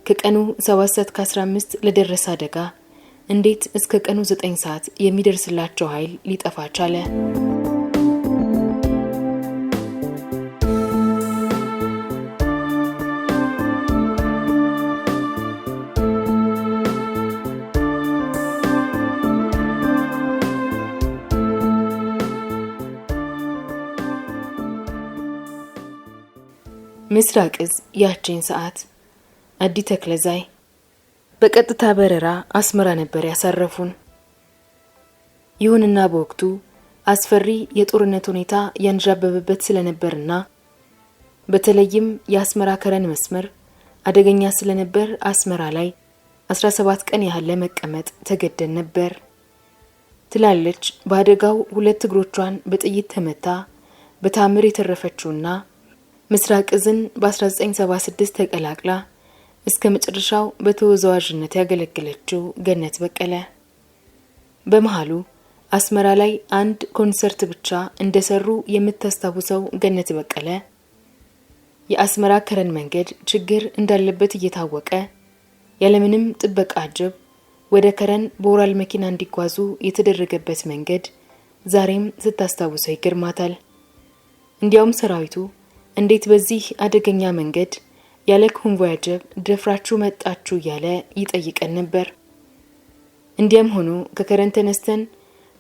ከቀኑ 7:15 ለደረሰ አደጋ እንዴት እስከ ቀኑ 9 ሰዓት የሚደርስላቸው ኃይል ሊጠፋ ቻለ? ምስራቅ እዝ ያቺን ሰዓት አዲ ተክለዛይ በቀጥታ በረራ አስመራ ነበር ያሳረፉን። ይሁንና በወቅቱ አስፈሪ የጦርነት ሁኔታ ያንዣበበበት ስለነበርና በተለይም የአስመራ ከረን መስመር አደገኛ ስለነበር አስመራ ላይ 17 ቀን ያህል ለመቀመጥ ተገደን ነበር ትላለች በአደጋው 2 እግሮቿን በጥይት ተመታ በታምር የተረፈችውና ምስራቅ እዝን በ1976 ተቀላቅላ እስከ መጨረሻው በተወዛዋዥነት ያገለገለችው ገነት በቀለ። በመሃሉ አስመራ ላይ አንድ ኮንሰርት ብቻ እንደሰሩ የምታስታውሰው ገነት በቀለ የአስመራ ከረን መንገድ ችግር እንዳለበት እየታወቀ ያለምንም ጥበቃ አጀብ ወደ ከረን በኦራል መኪና እንዲጓዙ የተደረገበት መንገድ ዛሬም ስታስታውሰው ይገርማታል። እንዲያውም ሰራዊቱ እንዴት በዚህ አደገኛ መንገድ ያለ ኮንቮይ አጀብ ደፍራችሁ መጣችሁ እያለ ይጠይቀን ነበር። እንዲያም ሆኖ ከከረን ተነስተን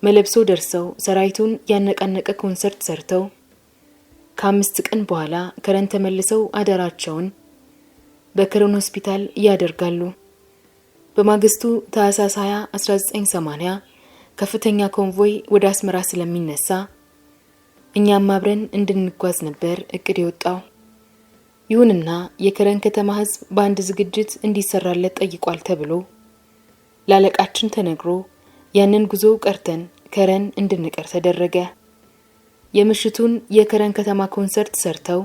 መለብሶ ደርሰው ሰራዊቱን ያነቃነቀ ኮንሰርት ሰርተው ከ5 ቀን በኋላ ከረን ተመልሰው አደራቸውን በከረን ሆስፒታል ያደርጋሉ። በማግስቱ ታህሳስ 20 1980 ከፍተኛ ኮንቮይ ወደ አስመራ ስለሚነሳ እኛም አብረን እንድንጓዝ ነበር እቅድ የወጣው። ይሁንና የከረን ከተማ ህዝብ በአንድ ዝግጅት እንዲሰራለት ጠይቋል ተብሎ ላለቃችን ተነግሮ ያንን ጉዞ ቀርተን ከረን እንድንቀር ተደረገ። የምሽቱን የከረን ከተማ ኮንሰርት ሰርተው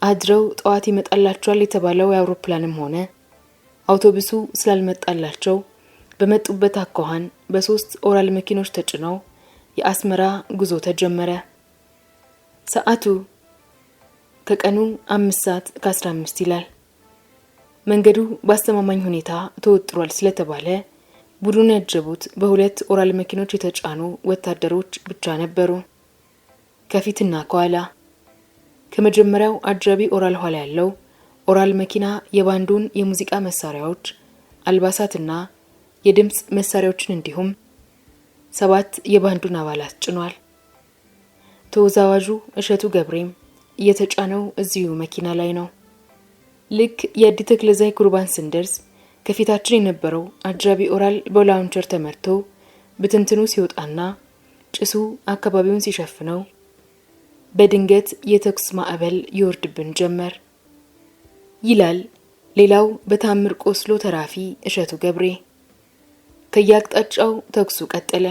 አድረው ጠዋት ይመጣላቸዋል የተባለው የአውሮፕላንም ሆነ አውቶቡሱ ስላልመጣላቸው በመጡበት አኳኋን በ3 ኦራል መኪኖች ተጭነው የአስመራ ጉዞ ተጀመረ። ሰዓቱ ከቀኑ 5:15 ይላል። መንገዱ በአስተማማኝ ሁኔታ ተወጥሯል ስለተባለ ቡድኑን ያጀቡት በ2 ኦራል መኪኖች የተጫኑ ወታደሮች ብቻ ነበሩ፣ ከፊትና ከኋላ። ከመጀመሪያው አጃቢ ኦራል ኋላ ያለው ኦራል መኪና የባንዱን የሙዚቃ መሳሪያዎች፣ አልባሳትና የድምጽ መሳሪያዎችን እንዲሁም 7 የባንዱን አባላት ጭኗል። ተወዛዋዡ እሸቱ ገብሬም የተጫነው እዚሁ መኪና ላይ ነው። ልክ የአዲ ተክለዛይ ኩርባን ስንደርስ ከፊታችን የነበረው አጃቢ ኦራል በላውንቸር ተመርቶ በትንትኑ ሲወጣና ጭሱ አካባቢውን ሲሸፍነው በድንገት የተኩስ ማዕበል ይወርድብን ጀመር ይላል ሌላው በታምር ቆስሎ ተራፊ እሸቱ ገብሬ። ከያቅጣጫው ተኩሱ ቀጠለ።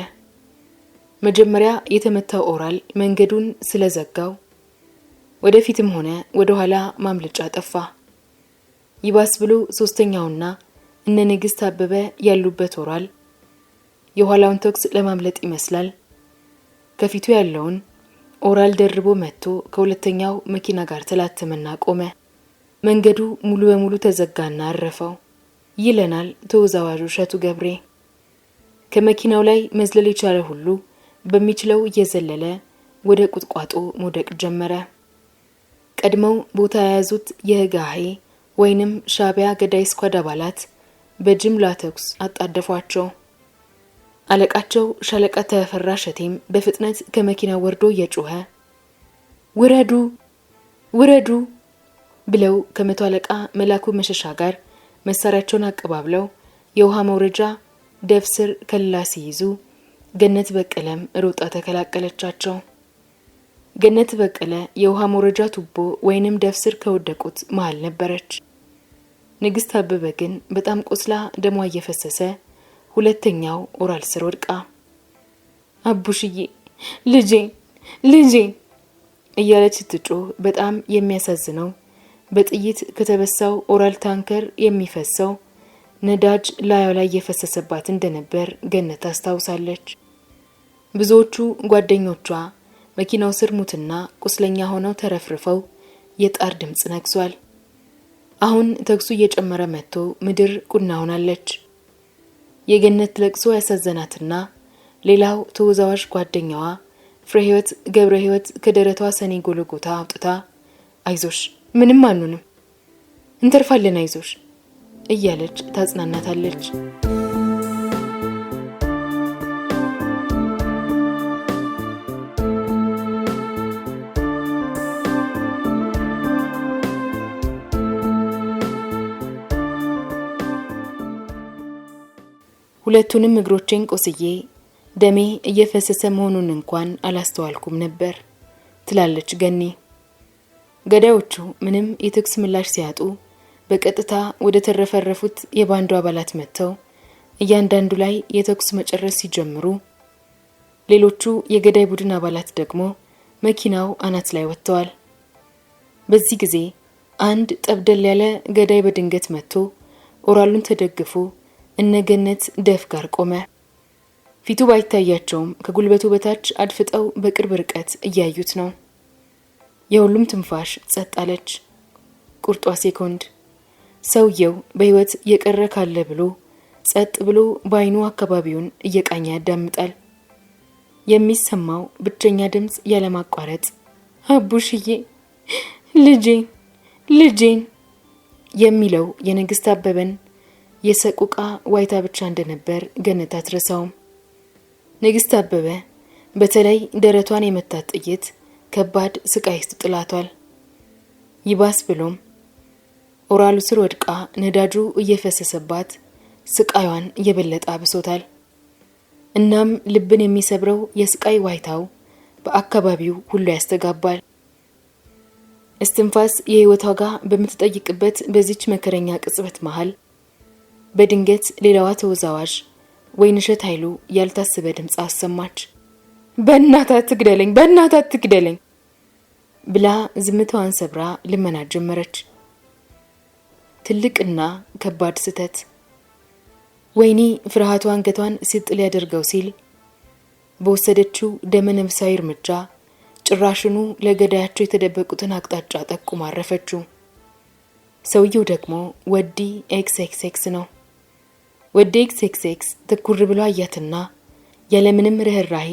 መጀመሪያ የተመታው ኦራል መንገዱን ስለዘጋው ወደፊትም ሆነ ወደ ኋላ ማምለጫ ጠፋ። ይባስ ብሎ ሶስተኛውና እነ ንግስት አበበ ያሉበት ኦራል የኋላውን ተኩስ ለማምለጥ ይመስላል ከፊቱ ያለውን ኦራል ደርቦ መጥቶ ከሁለተኛው መኪና ጋር ተላተመና ቆመ። መንገዱ ሙሉ በሙሉ ተዘጋና አረፈው ይለናል ተወዛዋዡ እሸቱ ገብሬ። ከመኪናው ላይ መዝለል የቻለ ሁሉ በሚችለው እየዘለለ ወደ ቁጥቋጦ መውደቅ ጀመረ። ቀድመው ቦታ የያዙት የህጋሄ ወይንም ሻቢያ ገዳይ ስኳድ አባላት በጅምላ ተኩስ አጣደፏቸው። አለቃቸው ሻለቃ ተፈራ ሸቴም በፍጥነት ከመኪናው ወርዶ እየጮኸ ውረዱ ውረዱ ብለው ከመቶ አለቃ መላኩ መሸሻ ጋር መሳሪያቸውን አቀባብለው የውሃ መውረጃ ደፍስር ከላ ሲይዙ ገነት በቀለም ሮጣ ተከላቀለቻቸው። ገነት በቀለ የውሃ መውረጃ ቱቦ ወይንም ደፍስር ከወደቁት መሃል ነበረች። ንግስት አበበ ግን በጣም ቆስላ ደሟ እየፈሰሰ ሁለተኛው ኦራል ስር ወድቃ አቡሽዬ ልጄ ልጄ እያለች ስትጮህ በጣም የሚያሳዝነው በጥይት ከተበሳው ኦራል ታንከር የሚፈሰው ነዳጅ ላዩ ላይ እየፈሰሰባት እንደነበር ገነት ታስታውሳለች። ብዙዎቹ ጓደኞቿ መኪናው ስር ሙትና ቁስለኛ ሆነው ተረፍርፈው የጣር ድምጽ ነግሷል። አሁን ተኩሱ እየጨመረ መጥቶ ምድር ቁና ሆናለች። የገነት ለቅሶ ያሳዘናትና ሌላው ተወዛዋዥ ጓደኛዋ ፍሬህይወት ገብረ ህይወት ከደረቷ ሰኔ ጎልጎታ አውጥታ አይዞሽ ምንም አንሆንም እንተርፋለን አይዞሽ እያለች ታጽናናታለች። ሁለቱንም እግሮቼን ቆስዬ ደሜ እየፈሰሰ መሆኑን እንኳን አላስተዋልኩም ነበር ትላለች ገኒ። ገዳዮቹ ምንም የትክስ ምላሽ ሲያጡ በቀጥታ ወደ ተረፈረፉት የባንዱ አባላት መጥተው እያንዳንዱ ላይ የተኩስ መጨረስ ሲጀምሩ ሌሎቹ የገዳይ ቡድን አባላት ደግሞ መኪናው አናት ላይ ወጥተዋል። በዚህ ጊዜ አንድ ጠብደል ያለ ገዳይ በድንገት መጥቶ ኦራሉን ተደግፎ እነገነት ደፍ ጋር ቆመ። ፊቱ ባይታያቸውም ከጉልበቱ በታች አድፍጠው በቅርብ ርቀት እያዩት ነው። የሁሉም ትንፋሽ ጸጥ አለች። ቁርጧ ሴኮንድ ሰውየው በህይወት የቀረ ካለ ብሎ ጸጥ ብሎ ባይኑ አካባቢውን እየቃኘ ያዳምጣል። የሚሰማው ብቸኛ ድምጽ ያለማቋረጥ አቡሽዬ ልጄን ልጄን የሚለው የንግስት አበበን የሰቁቃ ዋይታ ብቻ እንደነበር ገነት አትረሳውም። ንግስት አበበ በተለይ ደረቷን የመታት ጥይት ከባድ ስቃይ ውስጥ ጥላቷል። ይባስ ብሎም ኦራሉ ስር ወድቃ ነዳጁ እየፈሰሰባት ስቃዩን የበለጠ አብሶታል። እናም ልብን የሚሰብረው የስቃይ ዋይታው በአካባቢው ሁሉ ያስተጋባል። እስትንፋስ የህይወት ዋጋ በምትጠይቅበት በዚች መከረኛ ቅጽበት መሃል በድንገት ሌላዋ ተወዛዋዥ ወይንሸት ኃይሉ ያልታሰበ ድምጽ አሰማች። በእናትህ አትግደለኝ፣ በእናትህ አትግደለኝ ብላ ዝምታዋን ሰብራ ልመና ጀመረች። ትልቅና ከባድ ስህተት። ወይኔ ፍርሃቷ አንገቷን ሲጥ ሊያደርገው ሲል በወሰደችው ደመነፍሳዊ እርምጃ ጭራሽኑ ለገዳያቸው የተደበቁትን አቅጣጫ ጠቁማ አረፈችው። ሰውየው ደግሞ ወዲ ኤክስኤክስ ነው። ወዲ ኤክስኤክስ ትኩር ብሎ አያትና ያለምንም ርህራሄ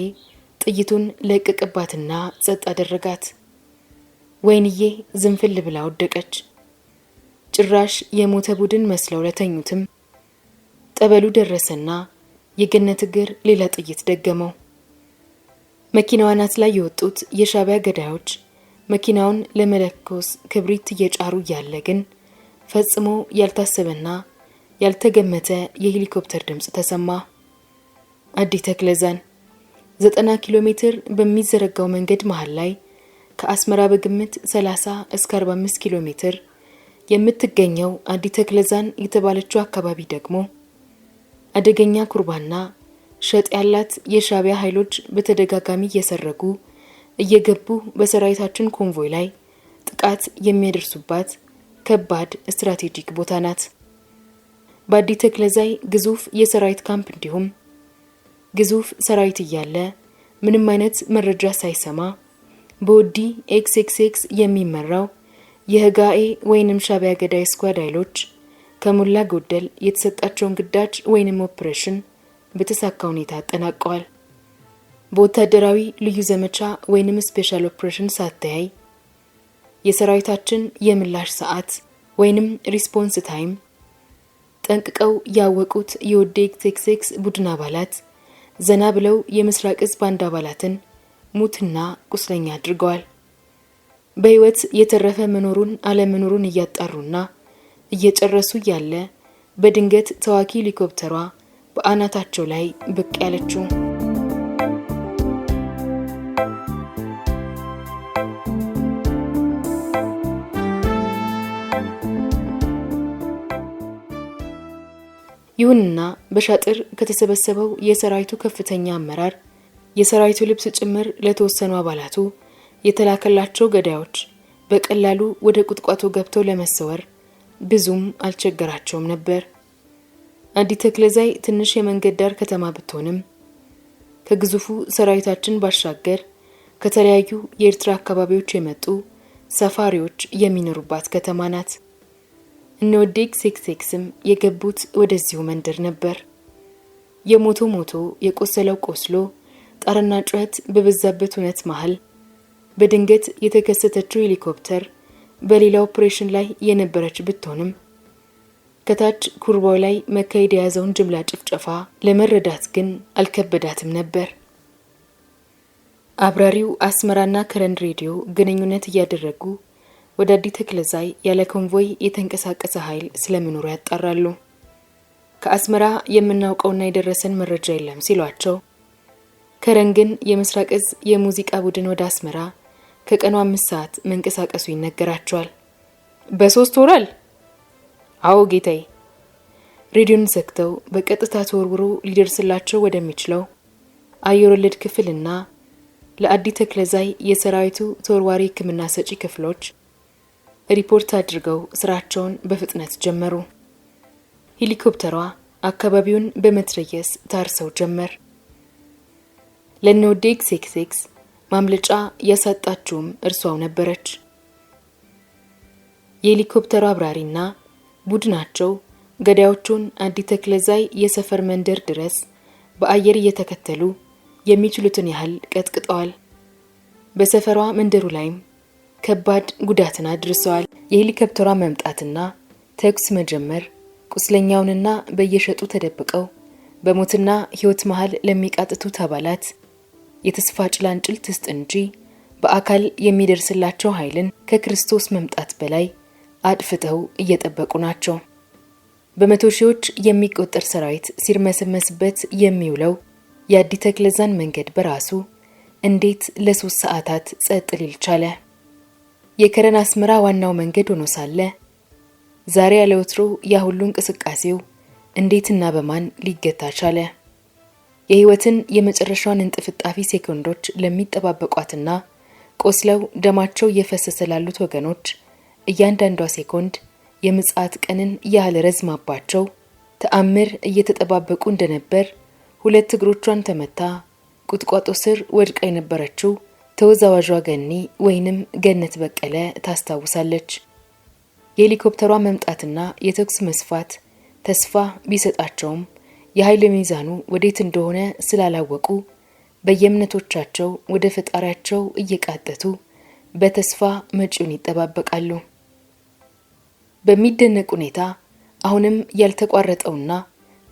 ጥይቱን ለቀቀባትና ጸጥ አደረጋት። ወይንዬ ዝንፍል ብላ ወደቀች። ጭራሽ የሞተ ቡድን መስለው ለተኙትም ጠበሉ ደረሰና የገነት እግር ሌላ ጥይት ደገመው። መኪናዋ ናት ላይ የወጡት የሻዕቢያ ገዳዮች መኪናውን ለመለኮስ ክብሪት እየጫሩ እያለ ግን ፈጽሞ ያልታሰበና ያልተገመተ የሄሊኮፕተር ድምጽ ተሰማ። አዲ ተክለዛን 90 ኪሎ ሜትር በሚዘረጋው መንገድ መሃል ላይ ከአስመራ በግምት 30 እስከ 45 ኪሎ ሜትር የምትገኘው አዲ ተክለዛን የተባለችው አካባቢ ደግሞ አደገኛ ኩርባና ሸጥ ያላት የሻዕቢያ ኃይሎች በተደጋጋሚ እየሰረጉ እየገቡ በሰራዊታችን ኮንቮይ ላይ ጥቃት የሚያደርሱባት ከባድ ስትራቴጂክ ቦታ ናት። በአዲ ተክለዛይ ግዙፍ የሰራዊት ካምፕ እንዲሁም ግዙፍ ሰራዊት እያለ ምንም አይነት መረጃ ሳይሰማ በወዲ ኤክስኤክስ የሚመራው የህጋኤ ወይንም ሻዕቢያ ገዳይ ስኳድ ኃይሎች ከሞላ ጎደል የተሰጣቸውን ግዳጅ ወይንም ኦፕሬሽን በተሳካ ሁኔታ አጠናቀዋል። በወታደራዊ ልዩ ዘመቻ ወይንም ስፔሻል ኦፕሬሽን ሳትያይ የሰራዊታችን የምላሽ ሰዓት ወይንም ሪስፖንስ ታይም ጠንቅቀው ያወቁት የወዲ ኤክስኤክስ ቡድን አባላት ዘና ብለው የምስራቅ እዝ ባንድ አባላትን ሙትና ቁስለኛ አድርገዋል። በህይወት የተረፈ መኖሩን አለመኖሩን እያጣሩና እየጨረሱ ያለ በድንገት ተዋጊ ሄሊኮፕተሯ በአናታቸው ላይ ብቅ ያለችው። ይሁንና በሻጥር ከተሰበሰበው የሰራዊቱ ከፍተኛ አመራር የሰራዊቱ ልብስ ጭምር ለተወሰኑ አባላቱ የተላከላቸው ገዳዮች በቀላሉ ወደ ቁጥቋጦ ገብተው ለመሰወር ብዙም አልቸገራቸውም ነበር። አዲ ተክለዛይ ትንሽ የመንገድ ዳር ከተማ ብትሆንም ከግዙፉ ሰራዊታችን ባሻገር ከተለያዩ የኤርትራ አካባቢዎች የመጡ ሰፋሪዎች የሚኖሩባት ከተማ ናት። እነ ወዲ ኤክስኤክስም የገቡት ወደዚሁ መንደር ነበር። የሞቶ ሞቶ የቆሰለው ቆስሎ ጣርና ጩኸት በበዛበት እውነት መሃል በድንገት የተከሰተችው ሄሊኮፕተር በሌላ ኦፕሬሽን ላይ የነበረች ብትሆንም ከታች ኩርባው ላይ መካሄድ የያዘውን ጅምላ ጭፍጨፋ ለመረዳት ግን አልከበዳትም ነበር። አብራሪው አስመራና ከረን ሬዲዮ ግንኙነት እያደረጉ ወደ አዲ ተክለዛይ ያለ ኮንቮይ የተንቀሳቀሰ ኃይል ስለመኖሩ ያጣራሉ። ከአስመራ የምናውቀውና የደረሰን መረጃ የለም ሲሏቸው ከረን ግን የምስራቅ እዝ የሙዚቃ ቡድን ወደ አስመራ ከቀኑ 5 ሰዓት መንቀሳቀሱ ይነገራቸዋል። በ3 ወራል? አዎ ጌታዬ። ሬዲዮን ዘግተው በቀጥታ ተወርውሮ ሊደርስላቸው ወደሚችለው አየር ወለድ ክፍልና ለአዲ ተክለዛይ የሰራዊቱ ተወርዋሪ ሕክምና ሰጪ ክፍሎች ሪፖርት አድርገው ስራቸውን በፍጥነት ጀመሩ። ሄሊኮፕተሯ አካባቢውን በመትረየስ ታርሰው ጀመር። ለወዲ ኤክስኤክስ ማምለጫ ያሳጣችውም እርሷው ነበረች። የሄሊኮፕተሩ አብራሪና ቡድናቸው ገዳዮቹን አዲ ተክለዛይ የሰፈር መንደር ድረስ በአየር እየተከተሉ የሚችሉትን ያህል ቀጥቅጠዋል። በሰፈሯ መንደሩ ላይም ከባድ ጉዳትን አድርሰዋል። የሄሊኮፕተሯ መምጣትና ተኩስ መጀመር ቁስለኛውንና በየሸጡ ተደብቀው በሞትና ህይወት መሃል ለሚቃጥቱት አባላት የተስፋ ጭላንጭል ትስጥ እንጂ በአካል የሚደርስላቸው ኃይልን ከክርስቶስ መምጣት በላይ አጥፍተው እየጠበቁ ናቸው። በመቶ ሺዎች የሚቆጠር ሰራዊት ሲርመሰመስበት የሚውለው የአዲ ተክለዛን መንገድ በራሱ እንዴት ለ3 ሰዓታት ጸጥ ሊል ቻለ? የከረን አስመራ ዋናው መንገድ ሆኖ ሳለ ዛሬ ያለ ወትሮ ያ ሁሉ እንቅስቃሴው እንዴትና በማን ሊገታ ቻለ? የህይወትን የመጨረሻውን እንጥፍጣፊ ሴኮንዶች ለሚጠባበቋትና ቆስለው ደማቸው እየፈሰሰ ላሉት ወገኖች እያንዳንዷ ሴኮንድ የምጽአት ቀንን ያህል ረዝማባቸው ተአምር እየተጠባበቁ እንደነበር 2 እግሮቿን ተመታ ቁጥቋጦ ስር ወድቃ የነበረችው ተወዛዋዧ ገኒ ወይንም ገነት በቀለ ታስታውሳለች። የሄሊኮፕተሯ መምጣትና የተኩስ መስፋት ተስፋ ቢሰጣቸውም የኃይል ሚዛኑ ወዴት እንደሆነ ስላላወቁ በየእምነቶቻቸው ወደ ፈጣሪያቸው እየቃጠቱ በተስፋ መጪውን ይጠባበቃሉ። በሚደነቅ ሁኔታ አሁንም ያልተቋረጠውና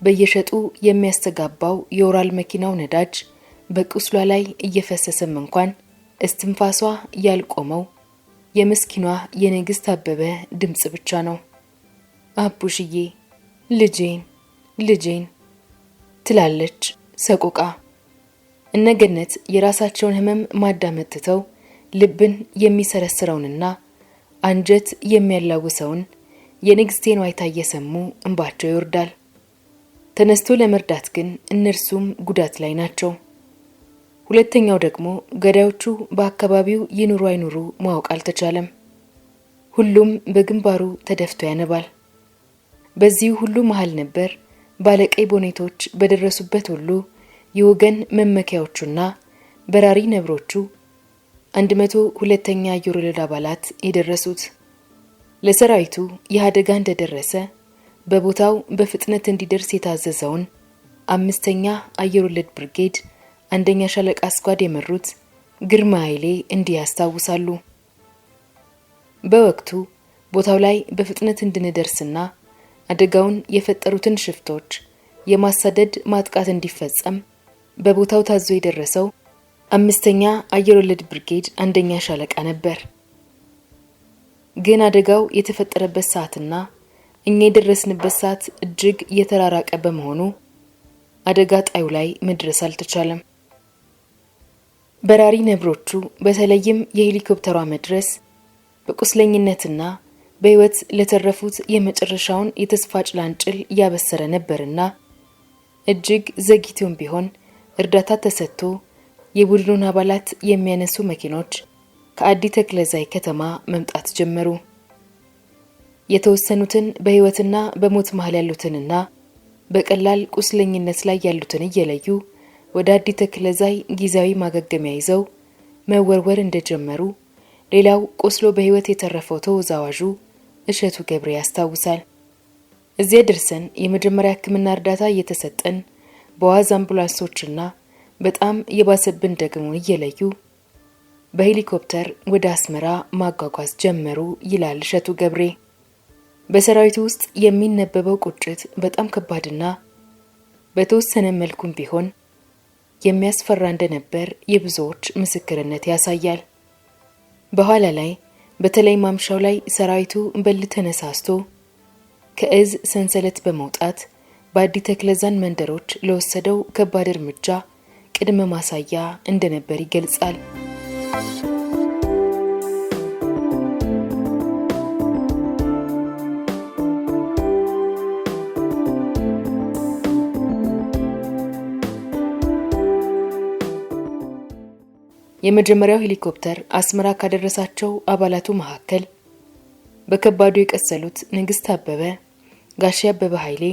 በየሸጡ የሚያስተጋባው የኦራል መኪናው ነዳጅ በቁስሏ ላይ እየፈሰሰም እንኳን እስትንፋሷ ያልቆመው የምስኪኗ የንግስት አበበ ድምጽ ብቻ ነው። አቡሽዬ ልጄን ትላለች ሰቆቃ። እነገነት የራሳቸውን ህመም ማዳመጥተው ልብን የሚሰረስረውንና አንጀት የሚያላውሰውን የንግስቴን ዋይታ እየሰሙ እንባቸው ይወርዳል። ተነስቶ ለመርዳት ግን እነርሱም ጉዳት ላይ ናቸው። ሁለተኛው ደግሞ ገዳዮቹ በአካባቢው ይኑሩ አይኑሩ ማወቅ አልተቻለም። ሁሉም በግንባሩ ተደፍቶ ያነባል። በዚህ ሁሉ መሃል ነበር ባለቀይ ቦኔቶች በደረሱበት ሁሉ የወገን መመኪያዎቹና በራሪ ነብሮቹ 102ኛ አየር ወለድ አባላት የደረሱት። ለሰራዊቱ የአደጋ እንደደረሰ በቦታው በፍጥነት እንዲደርስ የታዘዘውን 5ኛ አየር ወለድ ብርጌድ 1ኛ ሻለቃ ስኳድ የመሩት ግርማ ኃይሌ እንዲህ ያስታውሳሉ። በወቅቱ ቦታው ላይ በፍጥነት እንድንደርስና አደጋውን የፈጠሩትን ሽፍቶች የማሳደድ ማጥቃት እንዲፈጸም በቦታው ታዞ የደረሰው 5ኛ አየር ወለድ ብርጌድ 1ኛ ሻለቃ ነበር። ግን አደጋው የተፈጠረበት ሰዓትና እኛ የደረስንበት ሰዓት እጅግ የተራራቀ በመሆኑ አደጋ ጣዩ ላይ መድረስ አልተቻለም። በራሪ ነብሮቹ በተለይም የሄሊኮፕተሯ መድረስ በቁስለኝነትና በህይወት ለተረፉት የመጨረሻውን የተስፋ ጭላንጭል ያበሰረ ነበርና እጅግ ዘግይቶም ቢሆን እርዳታ ተሰጥቶ የቡድኑን አባላት የሚያነሱ መኪኖች ከአዲ ተክለዛይ ከተማ መምጣት ጀመሩ። የተወሰኑትን በህይወትና በሞት መሃል ያሉትንና በቀላል ቁስለኝነት ላይ ያሉትን እየለዩ ወደ አዲ ተክለዛይ ጊዜያዊ ማገገሚያ ይዘው መወርወር እንደጀመሩ ሌላው ቆስሎ በህይወት የተረፈው ተወዛዋዡ እሸቱ ገብሬ ያስታውሳል። እዚያ ደርሰን የመጀመሪያ ህክምና እርዳታ እየተሰጠን በዋዝ አምቡላንሶችና በጣም የባሰብን ደግሞ እየለዩ በሄሊኮፕተር ወደ አስመራ ማጓጓዝ ጀመሩ ይላል እሸቱ ገብሬ። በሰራዊቱ ውስጥ የሚነበበው ቁጭት በጣም ከባድና በተወሰነ መልኩም ቢሆን የሚያስፈራ እንደነበር የብዙዎች ምስክርነት ያሳያል። በኋላ ላይ በተለይ ማምሻው ላይ ሰራዊቱ በል ተነሳስቶ ከእዝ ሰንሰለት በመውጣት በአዲ ተክለዛን መንደሮች ለወሰደው ከባድ እርምጃ ቅድመ ማሳያ እንደነበር ይገልጻል። የመጀመሪያው ሄሊኮፕተር አስመራ ካደረሳቸው አባላቱ መካከል በከባዱ የቀሰሉት ንግስት አበበ፣ ጋሼ አበበ ኃይሌ፣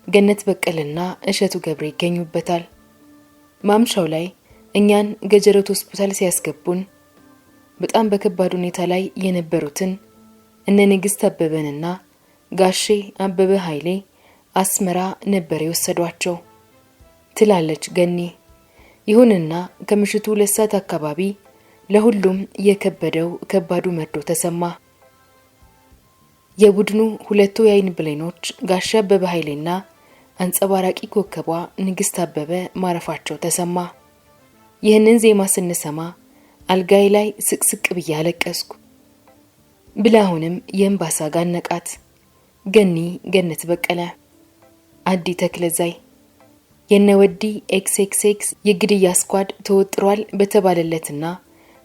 ገነት በቀለና እሸቱ ገብሬ ይገኙበታል። ማምሻው ላይ እኛን ገጀረት ሆስፒታል ሲያስገቡን በጣም በከባድ ሁኔታ ላይ የነበሩትን እነ ንግስት አበበንና ጋሼ አበበ ኃይሌ አስመራ ነበር የወሰዷቸው ትላለች ገኒ። ይሁንና ከምሽቱ 2 ሰዓት አካባቢ ለሁሉም የከበደው ከባዱ መርዶ ተሰማ። የቡድኑ 2 የአይን ብሌኖች ጋሼ አበበ ኃይሌና አንጸባራቂ ኮከቧ ንግስት አበበ ማረፋቸው ተሰማ። ይህንን ዜማ ስንሰማ አልጋይ ላይ ስቅስቅ ብዬ አለቀስኩ። ብላሁንም የእንባ ሳግ አነቃት። ገኒ ገነት በቀለ፣ አዲ ተክለዛይ የነወዲ ኤክስኤክስኤክስ የግድያ ስኳድ ተወጥሯል በተባለለትና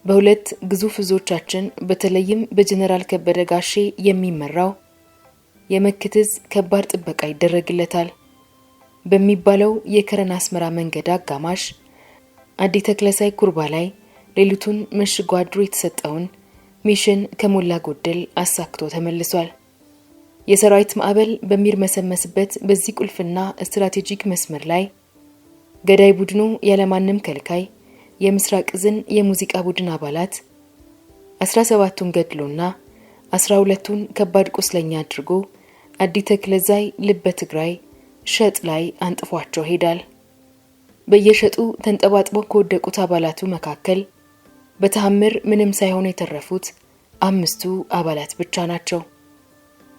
በሁለት ግዙፍ እዞቻችን በተለይም በጀነራል ከበደ ጋሼ የሚመራው የመክትዝ ከባድ ጥበቃ ይደረግለታል በሚባለው የከረን አስመራ መንገድ አጋማሽ አዲ ተክለሳይ ኩርባ ላይ ሌሊቱን መሽጎ አድሮ የተሰጠውን ሚሽን ከሞላ ጎደል አሳክቶ ተመልሷል። የሰራዊት ማዕበል በሚርመሰመስበት በዚህ ቁልፍና ስትራቴጂክ መስመር ላይ ገዳይ ቡድኑ ያለማንም ከልካይ የምስራቅ እዝን የሙዚቃ ቡድን አባላት 17ቱን ገድሎና 12ቱን ከባድ ቁስለኛ አድርጎ አዲ ተክለዛይ ልበ ትግራይ ሸጥ ላይ አንጥፏቸው ሄዳል። በየሸጡ ተንጠባጥበው ከወደቁት አባላቱ መካከል በተአምር ምንም ሳይሆኑ የተረፉት 5 አባላት ብቻ ናቸው።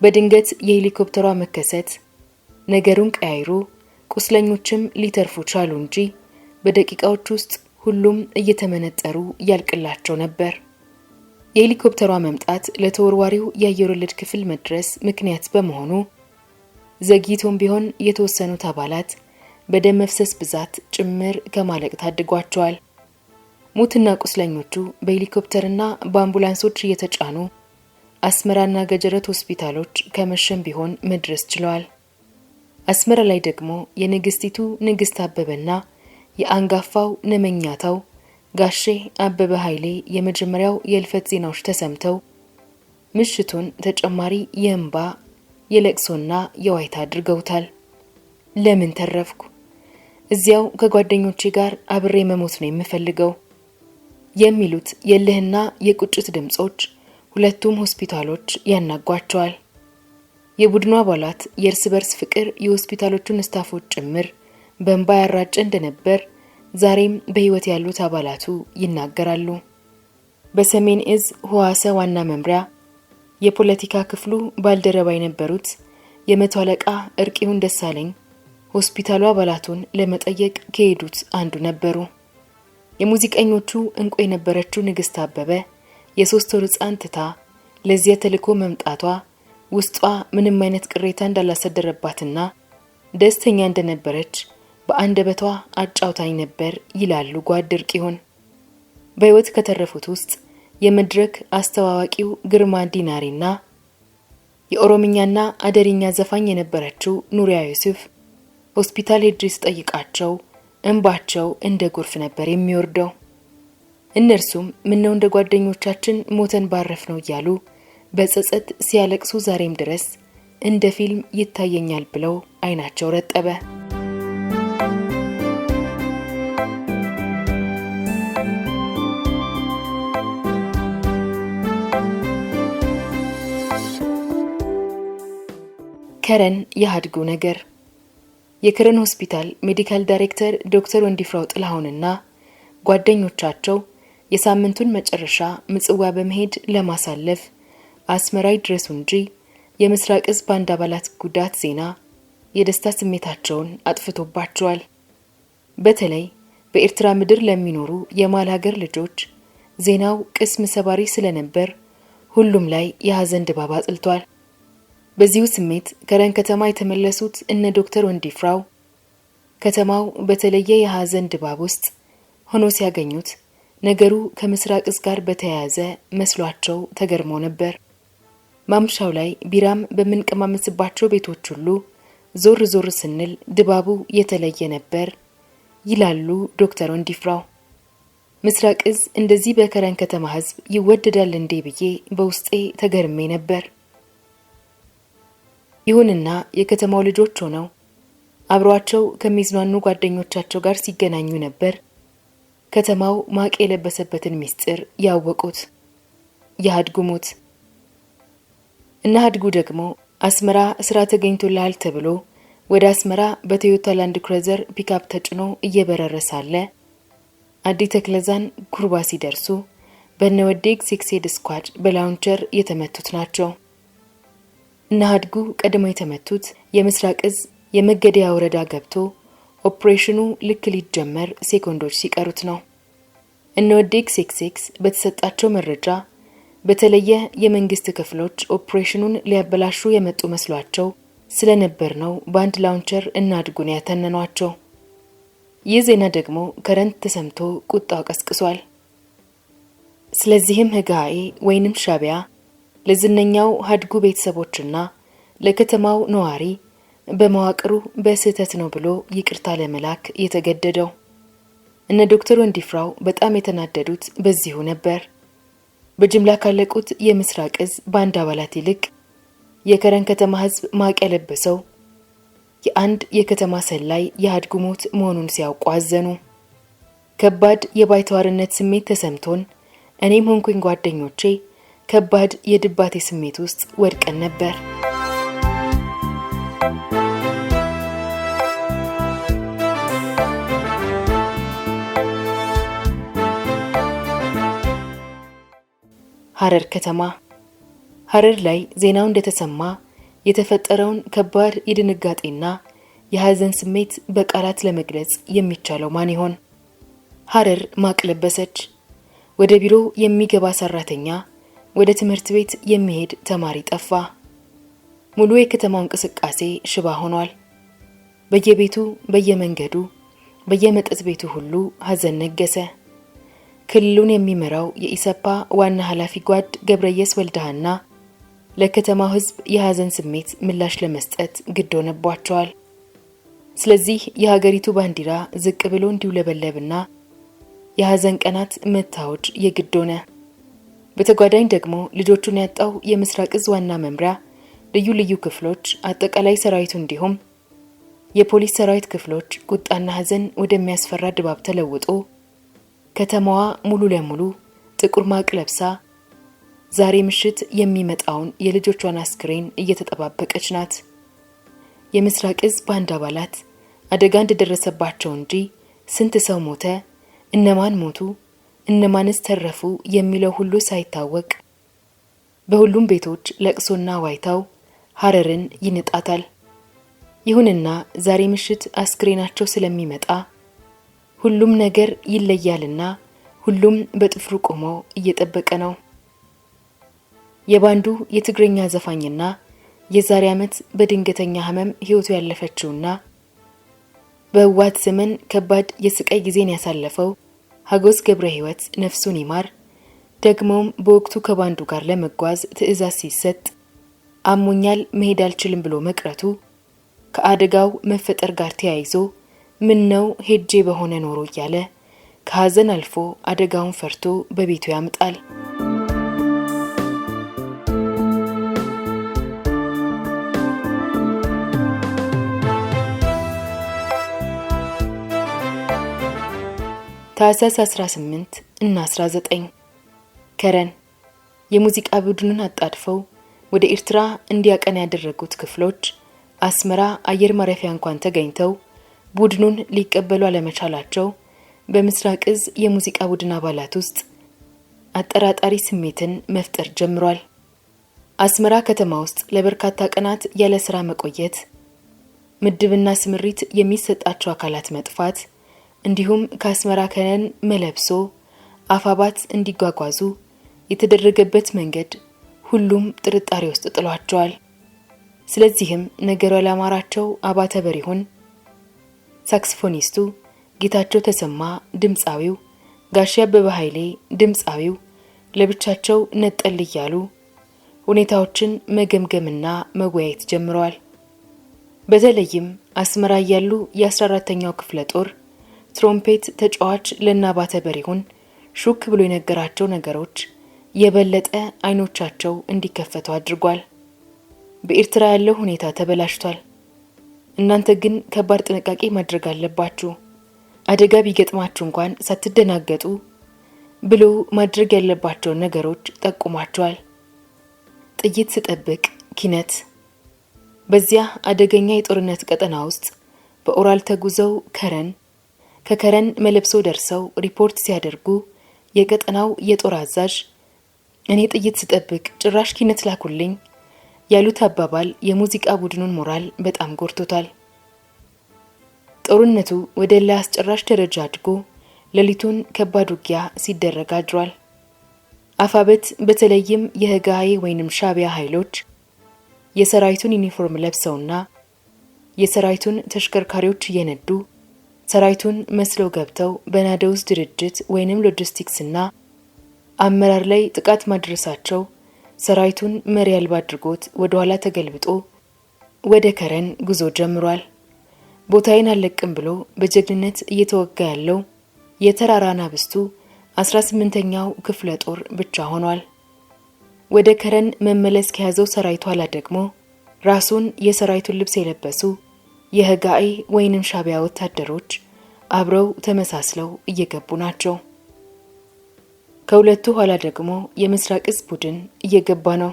በድንገት የሄሊኮፕተሯ መከሰት ነገሩን ቀያይሮ ቁስለኞችም ሊተርፉ ቻሉ እንጂ በደቂቃዎች ውስጥ ሁሉም እየተመነጠሩ ያልቅላቸው ነበር። የሄሊኮፕተሯ መምጣት ለተወርዋሪው የአየር ወለድ ክፍል መድረስ ምክንያት በመሆኑ ዘግይቶም ቢሆን የተወሰኑት አባላት በደም መፍሰስ ብዛት ጭምር ከማለቅ ታድጓቸዋል። ሙትና ቁስለኞቹ በሄሊኮፕተርና በአምቡላንሶች እየተጫኑ አስመራና ገጀረት ሆስፒታሎች ከመሸም ቢሆን መድረስ ችለዋል። አስመራ ላይ ደግሞ የንግስቲቱ ንግስት አበበና የአንጋፋው ነመኛታው ጋሼ አበበ ኃይሌ የመጀመሪያው የልፈት ዜናዎች ተሰምተው ምሽቱን ተጨማሪ የእንባ የለቅሶና የዋይታ አድርገውታል። ለምን ተረፍኩ? እዚያው ከጓደኞቼ ጋር አብሬ መሞት ነው የምፈልገው የሚሉት የልህና የቁጭት ድምጾች ሁለቱም ሆስፒታሎች ያናጓቸዋል። የቡድኑ አባላት የእርስ በርስ ፍቅር የሆስፒታሎቹን ስታፎች ጭምር በእንባ ያራጨ እንደነበር ዛሬም በህይወት ያሉት አባላቱ ይናገራሉ። በሰሜን እዝ ህዋሰ ዋና መምሪያ የፖለቲካ ክፍሉ ባልደረባ የነበሩት የመቶ አለቃ እርቂሁን ደሳለኝ ሆስፒታሉ አባላቱን ለመጠየቅ ከሄዱት አንዱ ነበሩ። የሙዚቀኞቹ እንቁ የነበረችው ንግስት አበበ የ3 ወር ህፃን ትታ ለዚያ ተልኮ መምጣቷ ውስጧ ምንም አይነት ቅሬታ እንዳላሰደረባትና ደስተኛ እንደነበረች በአንደበቷ አጫውታኝ ነበር ይላሉ ጓድ እርቂሁን። በህይወት ከተረፉት ውስጥ የመድረክ አስተዋዋቂው ግርማ ዲናሪና የኦሮምኛና አደሪኛ ዘፋኝ የነበረችው ኑሪያ ዩሱፍ ሆስፒታል ሄጄ ስጠይቃቸው እንባቸው እንደ ጎርፍ ነበር የሚወርደው። እነርሱም ምነው እንደ ጓደኞቻችን ሞተን ባረፍ ነው እያሉ በጸጸት ሲያለቅሱ ዛሬም ድረስ እንደ ፊልም ይታየኛል ብለው አይናቸው ረጠበ። ከረን የሃድጉ ነገር የከረን ሆስፒታል ሜዲካል ዳይሬክተር ዶክተር ወንዲፍራው ጥላሁንና ጓደኞቻቸው የሳምንቱን መጨረሻ ምጽዋ በመሄድ ለማሳለፍ አስመራይ ድረሱ እንጂ የምስራቅ እዝ ባንድ አባላት ጉዳት ዜና የደስታ ስሜታቸውን አጥፍቶባቸዋል። በተለይ በኤርትራ ምድር ለሚኖሩ የማል ሀገር ልጆች ዜናው ቅስም ሰባሪ ስለነበር ሁሉም ላይ የሐዘን ድባብ አጥልቷል። በዚሁ ስሜት ከረን ከተማ የተመለሱት እነ ዶክተር ወንዲፍራው ከተማው በተለየ የሐዘን ድባብ ውስጥ ሆኖ ሲያገኙት ነገሩ ከምስራቅ እዝ ጋር በተያያዘ መስሏቸው ተገርመው ነበር። ማምሻው ላይ ቢራም በምንቀማመስባቸው ቤቶች ሁሉ ዞር ዞር ስንል ድባቡ የተለየ ነበር ይላሉ ዶክተር ወንዲፍራው። ምስራቅ እዝ እንደዚህ በከረን ከተማ ህዝብ ይወደዳል እንዴ ብዬ በውስጤ ተገርሜ ነበር። ይሁንና የከተማው ልጆች ሆነው አብሯቸው ከሚዝናኑ ጓደኞቻቸው ጋር ሲገናኙ ነበር ከተማው ማቅ የለበሰበትን ሚስጥር ያወቁት። የሃድጉ ሞት እና ሃድጉ ደግሞ አስመራ ስራ ተገኝቶላል ተብሎ ወደ አስመራ በቶዮታ ላንድ ክሩዘር ፒክአፕ ተጭኖ እየበረረ ሳለ አዲ ተክለዛን ኩርባ ሲደርሱ በነወዴግ ሲክሴድ ስኳድ በላውንቸር የተመቱት ናቸው። እና ሃድጉ ቀድሞ የተመቱት የምስራቅ እዝ የመገደያ ወረዳ ገብቶ ኦፕሬሽኑ ልክ ሊጀመር ሴኮንዶች ሲቀሩት ነው። እነወዴግ 66 በተሰጣቸው መረጃ በተለየ የመንግስት ክፍሎች ኦፕሬሽኑን ሊያበላሹ የመጡ መስሏቸው ስለነበር ነው በአንድ ላውንቸር እናድጉን ያተነኗቸው። ይህ ዜና ደግሞ ከረንት ተሰምቶ ቁጣው ቀስቅሷል። ስለዚህም ህጋኤ ወይንም ሻቢያ ለዝነኛው ሀድጉ ቤተሰቦችና ለከተማው ነዋሪ በመዋቅሩ በስህተት ነው ብሎ ይቅርታ ለመላክ የተገደደው። እነ ዶክተር ወንዲፍራው በጣም የተናደዱት በዚሁ ነበር። በጅምላ ካለቁት የምስራቅ እዝ ባንድ አባላት ይልቅ የከረን ከተማ ህዝብ ማቅ ያለበሰው የአንድ የከተማ ሰላይ የሀድጉ ሞት መሆኑን ሲያውቁ አዘኑ። ከባድ የባይተዋርነት ስሜት ተሰምቶን እኔም ሆንኩኝ ጓደኞቼ ከባድ የድባቴ ስሜት ውስጥ ወድቀን ነበር። ሐረር ከተማ። ሐረር ላይ ዜናው እንደተሰማ የተፈጠረውን ከባድ የድንጋጤና የሐዘን ስሜት በቃላት ለመግለጽ የሚቻለው ማን ይሆን? ሐረር ማቅ ለበሰች። ወደ ቢሮ የሚገባ ሰራተኛ፣ ወደ ትምህርት ቤት የሚሄድ ተማሪ ጠፋ። ሙሉ የከተማው እንቅስቃሴ ሽባ ሆኗል። በየቤቱ፣ በየመንገዱ፣ በየመጠጥ ቤቱ ሁሉ ሐዘን ነገሰ። ክልሉን የሚመራው የኢሰፓ ዋና ኃላፊ ጓድ ገብረየስ ወልደሃና ለከተማው ህዝብ የሐዘን ስሜት ምላሽ ለመስጠት ግድ ሆነባቸዋል። ስለዚህ የሀገሪቱ ባንዲራ ዝቅ ብሎ እንዲውለበለብና የሐዘን ቀናት መታወጅ የግድ ሆነ። በተጓዳኝ ደግሞ ልጆቹን ያጣው የምስራቅ እዝ ዋና መምሪያ፣ ልዩ ልዩ ክፍሎች፣ አጠቃላይ ሰራዊቱ እንዲሁም የፖሊስ ሰራዊት ክፍሎች ቁጣና ሐዘን ወደሚያስፈራ ድባብ ተለውጦ ከተማዋ ሙሉ ለሙሉ ጥቁር ማቅ ለብሳ ዛሬ ምሽት የሚመጣውን የልጆቿን አስክሬን እየተጠባበቀች ናት። የምስራቅ እዝ ባንድ አባላት አደጋ እንደደረሰባቸው እንጂ ስንት ሰው ሞተ፣ እነማን ሞቱ፣ እነማንስ ተረፉ የሚለው ሁሉ ሳይታወቅ በሁሉም ቤቶች ለቅሶና ዋይታው ሐረርን ይንጣታል። ይሁንና ዛሬ ምሽት አስክሬናቸው ስለሚመጣ ሁሉም ነገር ይለያልና ሁሉም በጥፍሩ ቆሞ እየጠበቀ ነው። የባንዱ የትግረኛ ዘፋኝና የዛሬ ዓመት በድንገተኛ ህመም ህይወቱ ያለፈችውና በህወሓት ዘመን ከባድ የስቃይ ጊዜን ያሳለፈው ሀጎስ ገብረ ህይወት ነፍሱን ይማር ደግሞም በወቅቱ ከባንዱ ጋር ለመጓዝ ትዕዛዝ ሲሰጥ አሞኛል መሄድ አልችልም ብሎ መቅረቱ ከአደጋው መፈጠር ጋር ተያይዞ ምን ነው ሄጄ በሆነ ኖሮ እያለ ከሐዘን አልፎ አደጋውን ፈርቶ በቤቱ ያምጣል። ታህሳስ 18 እና 19 ከረን የሙዚቃ ቡድኑን አጣድፈው ወደ ኤርትራ እንዲያቀና ያደረጉት ክፍሎች አስመራ አየር ማረፊያ እንኳን ተገኝተው ቡድኑን ሊቀበሉ አለመቻላቸው በምስራቅ እዝ የሙዚቃ ቡድን አባላት ውስጥ አጠራጣሪ ስሜትን መፍጠር ጀምሯል። አስመራ ከተማ ውስጥ ለበርካታ ቀናት ያለ ስራ መቆየት፣ ምድብና ስምሪት የሚሰጣቸው አካላት መጥፋት እንዲሁም ከአስመራ ከረን መለብሶ አፋባት እንዲጓጓዙ የተደረገበት መንገድ ሁሉም ጥርጣሬ ውስጥ ጥሏቸዋል። ስለዚህም ነገሩ ያላማራቸው አባተ በሪሁን፣ ሳክስፎኒስቱ ጌታቸው ተሰማ፣ ድምፃዊው ጋሽ አበበ ኃይሌ፣ ድምፃዊው ለብቻቸው ነጠል እያሉ ሁኔታዎችን መገምገምና መወያየት ጀምረዋል። በተለይም አስመራ ያሉ የ14ኛው ክፍለ ጦር ትሮምፔት ተጫዋች ለናባተ በሪሁን ሹክ ብሎ የነገራቸው ነገሮች የበለጠ አይኖቻቸው እንዲከፈቱ አድርጓል። በኤርትራ ያለው ሁኔታ ተበላሽቷል። እናንተ ግን ከባድ ጥንቃቄ ማድረግ አለባችሁ። አደጋ ቢገጥማችሁ እንኳን ሳትደናገጡ ብሎ ማድረግ ያለባቸው ነገሮች ጠቁማቸዋል። ጥይት ስጠብቅ ኪነት በዚያ አደገኛ የጦርነት ቀጠና ውስጥ በኦራል ተጉዘው ከከረን መለብሶ ደርሰው ሪፖርት ሲያደርጉ የቀጠናው የጦር አዛዥ እኔ ጥይት ስጠብቅ ጭራሽ ኪነት ላኩልኝ ያሉት አባባል የሙዚቃ ቡድኑን ሞራል በጣም ጎርቶታል። ጦርነቱ ወደ አስጨራሽ ደረጃ አድጎ ሌሊቱን ከባድ ውጊያ ሲደረግ አድሯል። አፋበት በተለይም የህጋይ ወይንም ሻቢያ ኃይሎች የሰራዊቱን ዩኒፎርም ለብሰውና የሰራዊቱን ተሽከርካሪዎች እየነዱ ሰራዊቱን መስለው ገብተው በናደውስ ድርጅት ወይንም ሎጂስቲክስና አመራር ላይ ጥቃት ማድረሳቸው ሰራዊቱን መሪ አልባ አድርጎት ወደ ኋላ ተገልብጦ ወደ ከረን ጉዞ ጀምሯል። ቦታዬን አለቅም ብሎ በጀግንነት እየተወጋ ያለው የተራራ ናብስቱ 18ኛው ክፍለ ጦር ብቻ ሆኗል። ወደ ከረን መመለስ ከያዘው ሰራዊቱ ኋላ ደግሞ ራሱን የሰራዊቱን ልብስ የለበሱ የህጋይ ወይንም ሻቢያ ወታደሮች አብረው ተመሳስለው እየገቡ ናቸው። ከሁለቱ ኋላ ደግሞ የምስራቅ እዝ ቡድን እየገባ ነው።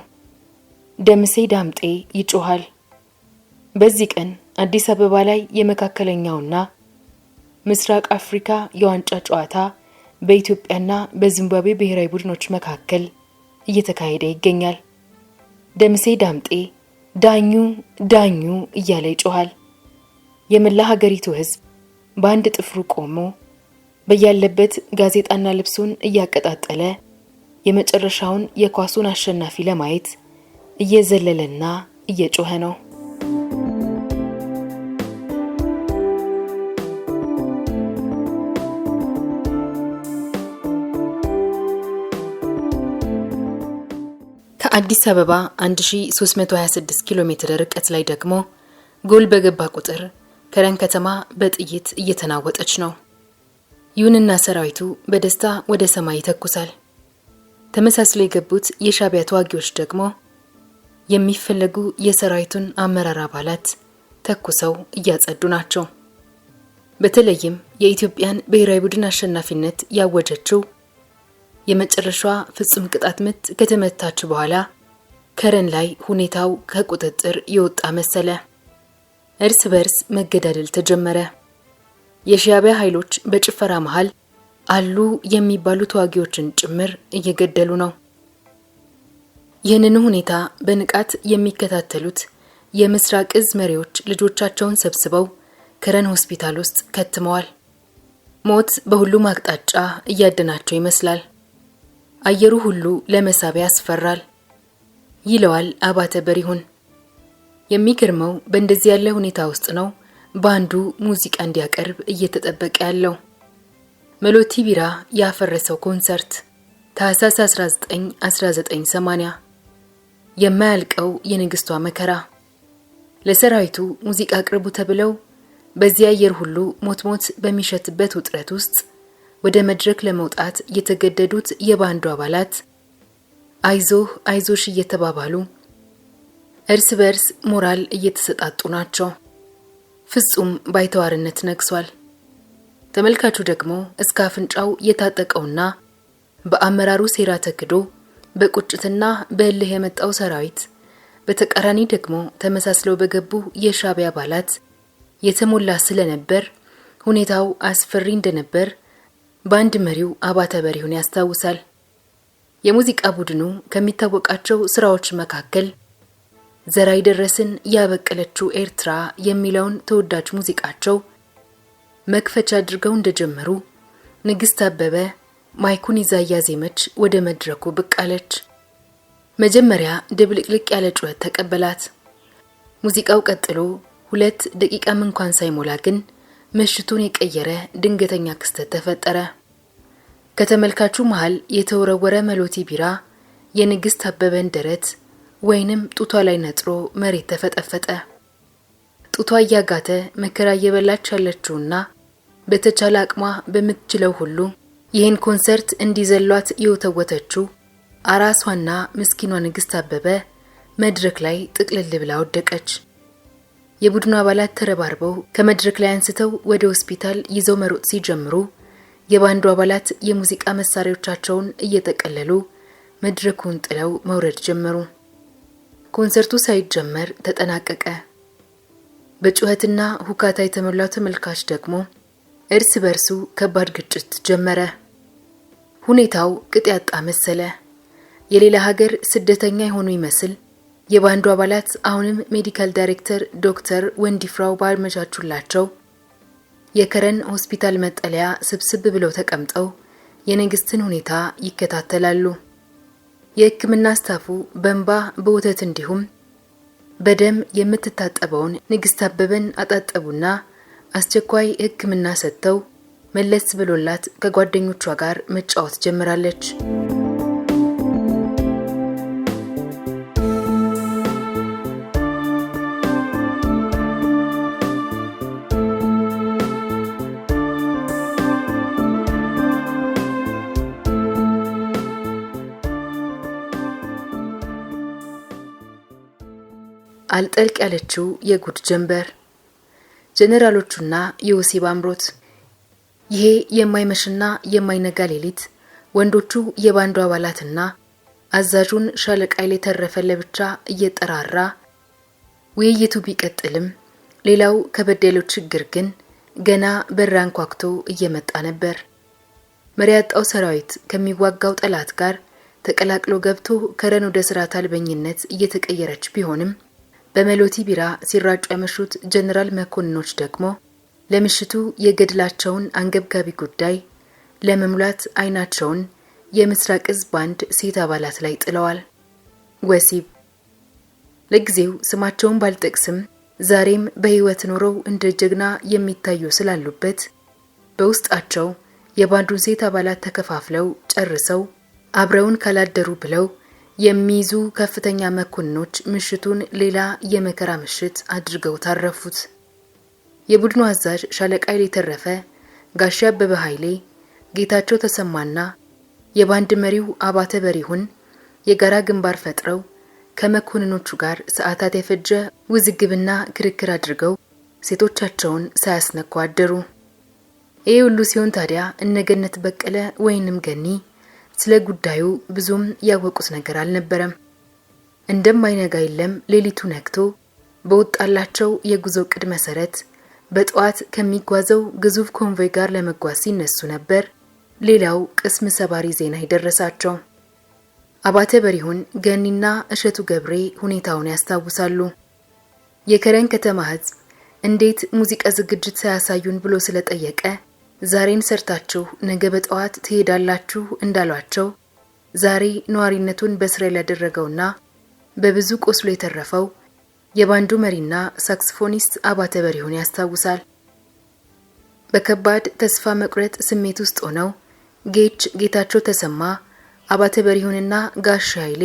ደምሴ ዳምጤ ይጮሃል። በዚህ ቀን አዲስ አበባ ላይ የመካከለኛውና ምስራቅ አፍሪካ የዋንጫ ጨዋታ በኢትዮጵያና በዚምባብዌ ብሔራዊ ቡድኖች መካከል እየተካሄደ ይገኛል። ደምሴ ዳምጤ ዳኙ ዳኙ እያለ ይጮሃል። የመላ ሀገሪቱ ህዝብ በአንድ ጥፍሩ ቆሞ በያለበት ጋዜጣና ልብሱን እያቀጣጠለ የመጨረሻውን የኳሱን አሸናፊ ለማየት እየዘለለና እየጮኸ ነው። ከአዲስ አበባ 1326 ኪሎ ሜትር ርቀት ላይ ደግሞ ጎል በገባ ቁጥር ከረን ከተማ በጥይት እየተናወጠች ነው። ይሁንና ሰራዊቱ በደስታ ወደ ሰማይ ይተኩሳል። ተመሳስለው የገቡት የሻቢያ ተዋጊዎች ደግሞ የሚፈለጉ የሰራዊቱን አመራር አባላት ተኩሰው እያጸዱ ናቸው። በተለይም የኢትዮጵያን ብሔራዊ ቡድን አሸናፊነት ያወጀችው የመጨረሻዋ ፍጹም ቅጣት ምት ከተመታች በኋላ ከረን ላይ ሁኔታው ከቁጥጥር የወጣ መሰለ። እርስ በርስ መገዳደል ተጀመረ። የሻቢያ ኃይሎች በጭፈራ መሃል አሉ የሚባሉ ተዋጊዎችን ጭምር እየገደሉ ነው። ይህንን ሁኔታ በንቃት የሚከታተሉት የምስራቅ እዝ መሪዎች ልጆቻቸውን ሰብስበው ከረን ሆስፒታል ውስጥ ከትመዋል። ሞት በሁሉም አቅጣጫ እያደናቸው ይመስላል። አየሩ ሁሉ ለመሳቢያ ያስፈራል ይለዋል አባተ በሪሁን። የሚገርመው በእንደዚህ ያለ ሁኔታ ውስጥ ነው ባንዱ ሙዚቃ እንዲያቀርብ እየተጠበቀ ያለው። መሎቲ ቢራ ያፈረሰው ኮንሰርት ታህሳስ 19 1980 የማያልቀው የንግስቷ መከራ። ለሰራዊቱ ሙዚቃ አቅርቡ ተብለው በዚያ አየር ሁሉ ሞት በሚሸትበት ውጥረት ውስጥ ወደ መድረክ ለመውጣት የተገደዱት የባንዱ አባላት አይዞህ አይዞሽ እየተባባሉ እርስ በርስ ሞራል እየተሰጣጡ ናቸው። ፍጹም ባይተዋርነት ነግሷል። ተመልካቹ ደግሞ እስከ አፍንጫው የታጠቀውና በአመራሩ ሴራ ተክዶ በቁጭትና በእልህ የመጣው ሰራዊት በተቃራኒ ደግሞ ተመሳስለው በገቡ የሻቢያ አባላት የተሞላ ስለነበር ሁኔታው አስፈሪ እንደነበር ባንድ መሪው አባተ በሪሁን ያስታውሳል። የሙዚቃ ቡድኑ ከሚታወቃቸው ስራዎች መካከል ዘራይ ደረስን ያበቀለችው ኤርትራ የሚለውን ተወዳጅ ሙዚቃቸው መክፈቻ አድርገው እንደጀመሩ ንግስት አበበ ማይኩን ይዛ ያዜመች ወደ መድረኩ ብቅ አለች። መጀመሪያ ድብልቅልቅ ያለ ጩኸት ተቀበላት። ሙዚቃው ቀጥሎ 2 ደቂቃም እንኳን ሳይሞላ ግን ምሽቱን የቀየረ ድንገተኛ ክስተት ተፈጠረ። ከተመልካቹ መሃል የተወረወረ መሎቲ ቢራ የንግስት አበበን ደረት ወይንም ጡቷ ላይ ነጥሮ መሬት ተፈጠፈጠ። ጡቷ እያጋተ መከራ እየበላች ያለችውና በተቻለ አቅሟ በምትችለው ሁሉ ይህን ኮንሰርት እንዲዘሏት የወተወተችው አራሷና ምስኪኗ ንግስት አበበ መድረክ ላይ ጥቅልል ብላ ወደቀች። የቡድኑ አባላት ተረባርበው ከመድረክ ላይ አንስተው ወደ ሆስፒታል ይዘው መሮጥ ሲጀምሩ የባንዱ አባላት የሙዚቃ መሳሪያዎቻቸውን እየተቀለሉ መድረኩን ጥለው መውረድ ጀመሩ። ኮንሰርቱ ሳይጀመር ተጠናቀቀ። በጩኸትና ሁካታ የተሞላው ተመልካች ደግሞ እርስ በርሱ ከባድ ግጭት ጀመረ። ሁኔታው ቅጥ ያጣ መሰለ። የሌላ ሀገር ስደተኛ የሆኑ ይመስል የባንዱ አባላት አሁንም ሜዲካል ዳይሬክተር ዶክተር ወንዲፍራው ባልመቻቹላቸው የከረን ሆስፒታል መጠለያ ስብስብ ብለው ተቀምጠው የንግስትን ሁኔታ ይከታተላሉ። የሕክምና ስታፉ በእንባ በወተት እንዲሁም በደም የምትታጠበውን ንግስት አበበን አጣጠቡና አስቸኳይ ሕክምና ሰጥተው መለስ ብሎላት ከጓደኞቿ ጋር መጫወት ጀምራለች። አልጠልቅ ያለችው የጉድ ጀንበር ጀነራሎቹና የወሲብ አምሮት። ይሄ የማይመሽና የማይነጋ ሌሊት ወንዶቹ የባንዱ አባላትና አዛዡን ሻለቃ ኃይሌ ተረፈ ለብቻ እየጠራራ ውይይቱ ቢቀጥልም ሌላው ከበድ ያለው ችግር ግን ገና በራን ኳክቶ እየመጣ ነበር። መሪ ያጣው ሰራዊት ከሚዋጋው ጠላት ጋር ተቀላቅሎ ገብቶ ከረን ወደ ስርዓት አልበኝነት እየተቀየረች ቢሆንም በመሎቲ ቢራ ሲራጩ ያመሹት ጀነራል መኮንኖች ደግሞ ለምሽቱ የገድላቸውን አንገብጋቢ ጉዳይ ለመሙላት አይናቸውን የምስራቅ እዝ ባንድ ሴት አባላት ላይ ጥለዋል። ወሲብ። ለጊዜው ስማቸውን ባልጠቅስም ዛሬም በህይወት ኖረው እንደ ጀግና የሚታዩ ስላሉበት በውስጣቸው የባንዱን ሴት አባላት ተከፋፍለው ጨርሰው አብረውን ካላደሩ ብለው የሚይዙ ከፍተኛ መኮንኖች ምሽቱን ሌላ የመከራ ምሽት አድርገው ታረፉት። የቡድኑ አዛዥ ሻለቃ ኃይሌ ተረፈ፣ ጋሻ አበበ ኃይሌ፣ ጌታቸው ተሰማና የባንድ መሪው አባተ በሪሁን የጋራ ግንባር ፈጥረው ከመኮንኖቹ ጋር ሰዓታት የፈጀ ውዝግብና ክርክር አድርገው ሴቶቻቸውን ሳያስነኩ አደሩ። ይሄ ሁሉ ሲሆን ታዲያ እነገነት በቀለ ወይንም ገኒ ስለ ጉዳዩ ብዙም ያወቁት ነገር አልነበረም። እንደማይነጋ የለም ሌሊቱ ነክቶ በወጣላቸው የጉዞ ቅድ መሰረት በጠዋት ከሚጓዘው ግዙፍ ኮንቮይ ጋር ለመጓዝ ሲነሱ ነበር ሌላው ቅስም ሰባሪ ዜና ይደረሳቸው። አባተ በሪሁን፣ ገኒና እሸቱ ገብሬ ሁኔታውን ያስታውሳሉ። የከረን ከተማ ህዝብ እንዴት ሙዚቃ ዝግጅት ሳያሳዩን ብሎ ስለጠየቀ ዛሬን ሰርታችሁ ነገ በጠዋት ትሄዳላችሁ እንዳሏቸው ዛሬ ነዋሪነቱን በእስራኤል ያደረገውና በብዙ ቆስሎ የተረፈው የባንዱ መሪና ሳክስፎኒስት አባተ በሪሁን ያስታውሳል። በከባድ ተስፋ መቁረጥ ስሜት ውስጥ ሆነው ጌታቸው ተሰማ፣ አባተ በሪሁንና ጋሻ ኃይሌ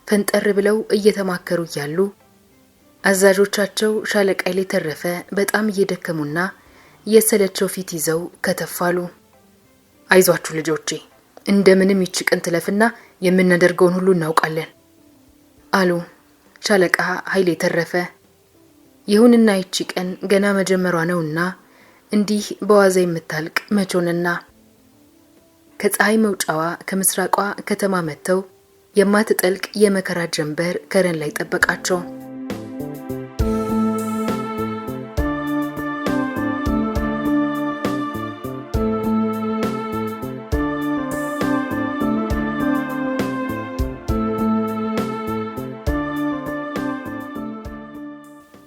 ፈንጠር ብለው እየተማከሩ እያሉ አዛዦቻቸው ሻለቃ ኃይሌ ተረፈ በጣም እየደከሙና የሰለቸው ፊት ይዘው ከተፋሉ። አይዟችሁ ልጆቼ፣ እንደምንም ይቺ ቀን ትለፍና የምናደርገውን ሁሉ እናውቃለን አሉ ሻለቃ ኃይሌ ተረፈ። ይሁንና ይቺ ቀን ገና መጀመሯ ነውና እንዲህ በዋዛ የምታልቅ መቾንና ከፀሐይ መውጫዋ ከምስራቋ ከተማ መጥተው የማትጠልቅ የመከራ ጀንበር ከረን ላይ ጠበቃቸው።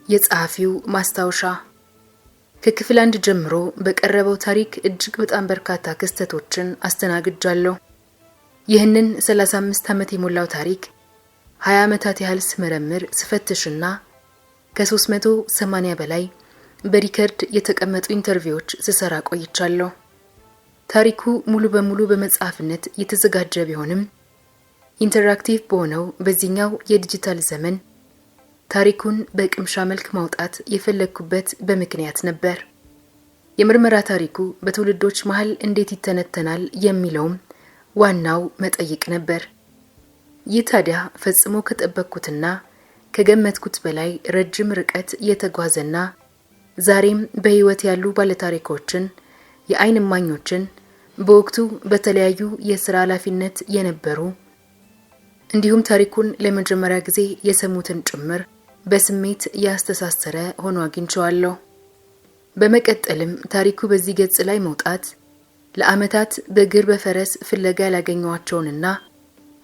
የጸሐፊው ማስታወሻ ከክፍል 1 ጀምሮ በቀረበው ታሪክ እጅግ በጣም በርካታ ክስተቶችን አስተናግጃለሁ። ይህንን 35 ዓመት የሞላው ታሪክ 20 ዓመታት ያህል ስመረምር ስፈትሽና ከ380 በላይ በሪከርድ የተቀመጡ ኢንተርቪዎች ስሰራ ቆይቻለሁ። ታሪኩ ሙሉ በሙሉ በመጽሐፍነት የተዘጋጀ ቢሆንም ኢንተራክቲቭ በሆነው በዚህኛው የዲጂታል ዘመን ታሪኩን በቅምሻ መልክ ማውጣት የፈለኩበት በምክንያት ነበር። የምርመራ ታሪኩ በትውልዶች መሃል እንዴት ይተነተናል የሚለውም ዋናው መጠይቅ ነበር። ይህ ታዲያ ፈጽሞ ከጠበቅኩትና ከገመትኩት በላይ ረጅም ርቀት የተጓዘና ዛሬም በህይወት ያሉ ባለታሪኮችን፣ የዓይን እማኞችን፣ በወቅቱ በተለያዩ የሥራ ኃላፊነት የነበሩ እንዲሁም ታሪኩን ለመጀመሪያ ጊዜ የሰሙትን ጭምር በስሜት ያስተሳሰረ ሆኖ አግኝቼዋለሁ። በመቀጠልም ታሪኩ በዚህ ገጽ ላይ መውጣት ለዓመታት በእግር በፈረስ ፍለጋ ያላገኘዋቸውንና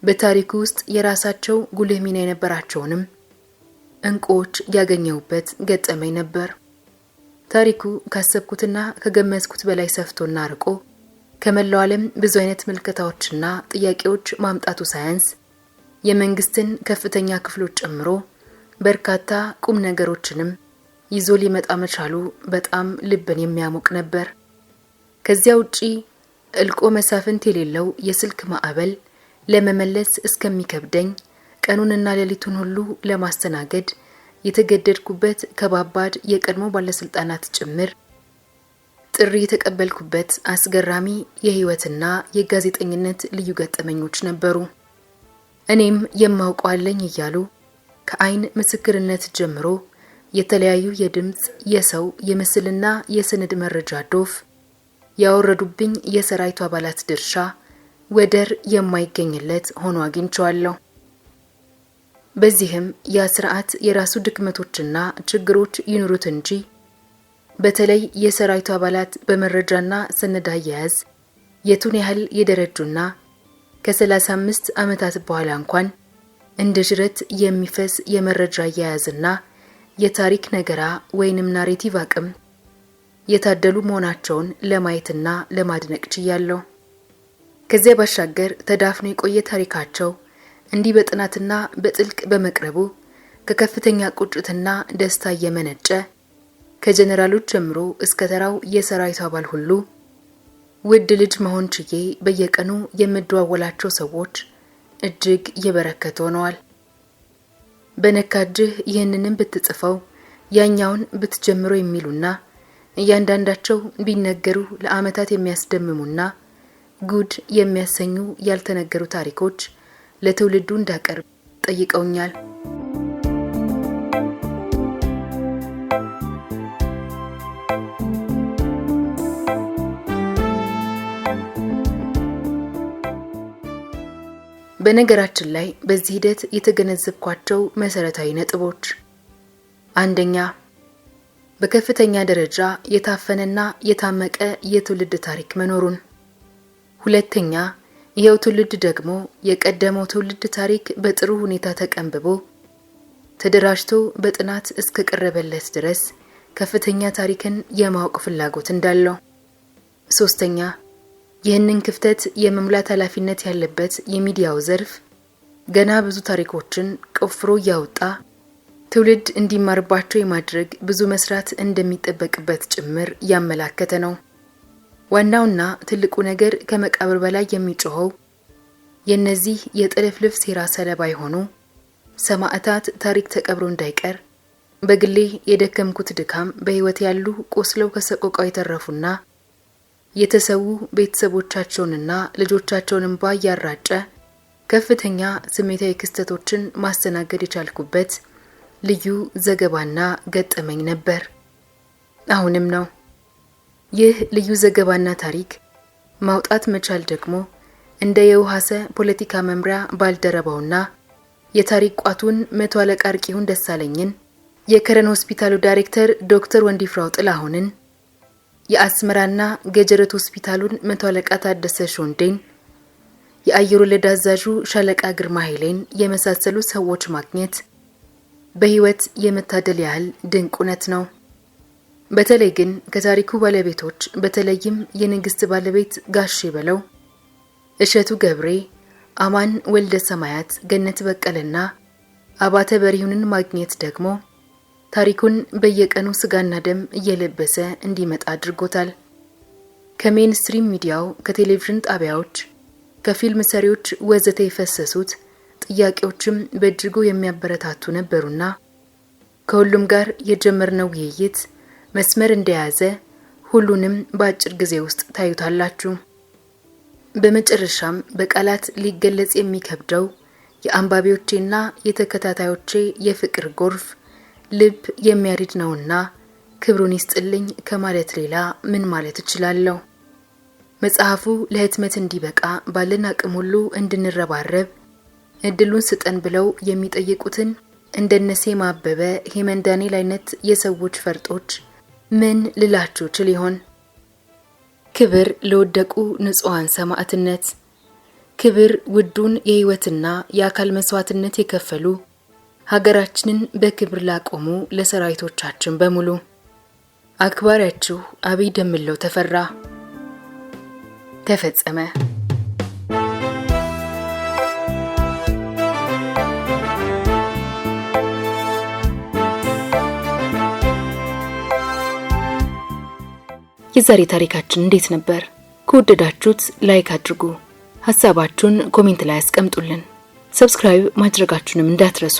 በታሪኩ ውስጥ የራሳቸው ጉልህ ሚና የነበራቸውንም እንቁዎች ያገኘሁበት ገጠመኝ ነበር። ታሪኩ ካሰብኩትና ከገመትኩት በላይ ሰፍቶና ርቆ ከመላው ዓለም ብዙ አይነት ምልከታዎችና ጥያቄዎች ማምጣቱ ሳያንስ የመንግስትን ከፍተኛ ክፍሎች ጨምሮ በርካታ ቁም ነገሮችንም ይዞ ሊመጣ መቻሉ በጣም ልብን የሚያሞቅ ነበር። ከዚያ ውጪ እልቆ መሳፍንት የሌለው የስልክ ማዕበል ለመመለስ እስከሚከብደኝ ቀኑንና ሌሊቱን ሁሉ ለማስተናገድ የተገደድኩበት ከባባድ የቀድሞ ባለስልጣናት ጭምር ጥሪ የተቀበልኩበት አስገራሚ የህይወትና የጋዜጠኝነት ልዩ ገጠመኞች ነበሩ። እኔም የማውቀዋለኝ እያሉ ከአይን ምስክርነት ጀምሮ የተለያዩ የድምጽ፣ የሰው፣ የምስልና የሰነድ መረጃ ዶፍ ያወረዱብኝ የሰራዊቱ አባላት ድርሻ ወደር የማይገኝለት ሆኖ አግኝቼዋለሁ። በዚህም ያ ስርዓት የራሱ ድክመቶችና ችግሮች ይኑሩት እንጂ በተለይ የሰራዊቱ አባላት በመረጃና ሰነድ አያያዝ የቱን ያህል የደረጁና ከ35 ዓመታት በኋላ እንኳን እንደ ጅረት የሚፈስ የመረጃ አያያዝና የታሪክ ነገራ ወይንም ናሬቲቭ አቅም የታደሉ መሆናቸውን ለማየትና ለማድነቅ ችያለሁ። ከዚያ ባሻገር ተዳፍኖ የቆየ ታሪካቸው እንዲህ በጥናትና በጥልቅ በመቅረቡ ከከፍተኛ ቁጭትና ደስታ የመነጨ ከጀነራሎች ጀምሮ እስከ ተራው የሰራዊቱ አባል ሁሉ ውድ ልጅ መሆን ችዬ በየቀኑ የምደዋወላቸው ሰዎች እጅግ የበረከቱ ሆነዋል። በነካጅህ ይህንንም ብትጽፈው ያኛውን ብትጀምሮ የሚሉና እያንዳንዳቸው ቢነገሩ ለዓመታት የሚያስደምሙና ጉድ የሚያሰኙ ያልተነገሩ ታሪኮች ለትውልዱ እንዳቀርብ ጠይቀውኛል። በነገራችን ላይ በዚህ ሂደት የተገነዘብኳቸው መሰረታዊ ነጥቦች፣ አንደኛ፣ በከፍተኛ ደረጃ የታፈነና የታመቀ የትውልድ ታሪክ መኖሩን፣ ሁለተኛ፣ ይሄው ትውልድ ደግሞ የቀደመው ትውልድ ታሪክ በጥሩ ሁኔታ ተቀንብቦ ተደራጅቶ በጥናት እስከ ቀረበለት ድረስ ከፍተኛ ታሪክን የማወቅ ፍላጎት እንዳለው፣ ሶስተኛ፣ ይህንን ክፍተት የመሙላት ኃላፊነት ያለበት የሚዲያው ዘርፍ ገና ብዙ ታሪኮችን ቆፍሮ ያወጣ ትውልድ እንዲማርባቸው የማድረግ ብዙ መስራት እንደሚጠበቅበት ጭምር ያመላከተ ነው። ዋናውና ትልቁ ነገር ከመቃብር በላይ የሚጮኸው የነዚህ የጥልፍልፍ ሴራ ሰለባ የሆኑ ሰማዕታት ታሪክ ተቀብሮ እንዳይቀር በግሌ የደከምኩት ድካም በህይወት ያሉ ቆስለው ከሰቆቃው የተረፉና የተሰዉ ቤተሰቦቻቸውንና ልጆቻቸውን እንባ ያራጨ ከፍተኛ ስሜታዊ ክስተቶችን ማስተናገድ የቻልኩበት ልዩ ዘገባና ገጠመኝ ነበር። አሁንም ነው። ይህ ልዩ ዘገባና ታሪክ ማውጣት መቻል ደግሞ እንደ የውሃሰ ፖለቲካ መምሪያ ባልደረባውና የታሪክ ቋቱን መቶ አለቃ አርቂሁን ደሳለኝን፣ የከረን ሆስፒታሉ ዳይሬክተር ዶክተር ወንዲፍራው ጥላሁንን፣ የአስመራና ገጀረት ሆስፒታሉን መቶ አለቃ ታደሰ ሾንዴን፣ የአየር ወለድ አዛዡ ሻለቃ ግርማ ኃይሌን የመሳሰሉ ሰዎች ማግኘት በህይወት የመታደል ያህል ድንቅ እውነት ነው። በተለይ ግን ከታሪኩ ባለቤቶች በተለይም የንግስት ባለቤት ጋሼ በለው፣ እሸቱ ገብሬ፣ አማን ወልደ ሰማያት፣ ገነት በቀለና አባተ በሪሁንን ማግኘት ደግሞ ታሪኩን በየቀኑ ስጋና ደም እየለበሰ እንዲመጣ አድርጎታል። ከሜንስትሪም ሚዲያው፣ ከቴሌቪዥን ጣቢያዎች፣ ከፊልም ሰሪዎች ወዘተ የፈሰሱት ጥያቄዎችም በእጅጉ የሚያበረታቱ ነበሩና ከሁሉም ጋር የጀመርነው ውይይት መስመር እንደያዘ ሁሉንም በአጭር ጊዜ ውስጥ ታዩታላችሁ። በመጨረሻም በቃላት ሊገለጽ የሚከብደው የአንባቢዎቼና የተከታታዮቼ የፍቅር ጎርፍ ልብ የሚያሪድ ነውና ክብሩን ይስጥልኝ ከማለት ሌላ ምን ማለት እችላለሁ? መጽሐፉ ለህትመት እንዲበቃ ባለን አቅም ሁሉ እንድንረባረብ እድሉን ስጠን ብለው የሚጠይቁትን እንደነሴ ማበበ፣ ሄመን ዳንኤል አይነት የሰዎች ፈርጦች ምን ልላችሁ ችል ይሆን? ክብር ለወደቁ ንጹሃን ሰማዕትነት፣ ክብር ውዱን የህይወትና የአካል መስዋዕትነት የከፈሉ ሀገራችንን በክብር ላቆሙ ለሰራዊቶቻችን በሙሉ። አክባሪያችሁ አብይ ደምለው ተፈራ። ተፈጸመ። የዛሬ ታሪካችን እንዴት ነበር? ከወደዳችሁት ላይክ አድርጉ። ሐሳባችሁን ኮሜንት ላይ አስቀምጡልን። ሰብስክራይብ ማድረጋችሁንም እንዳትረሱ።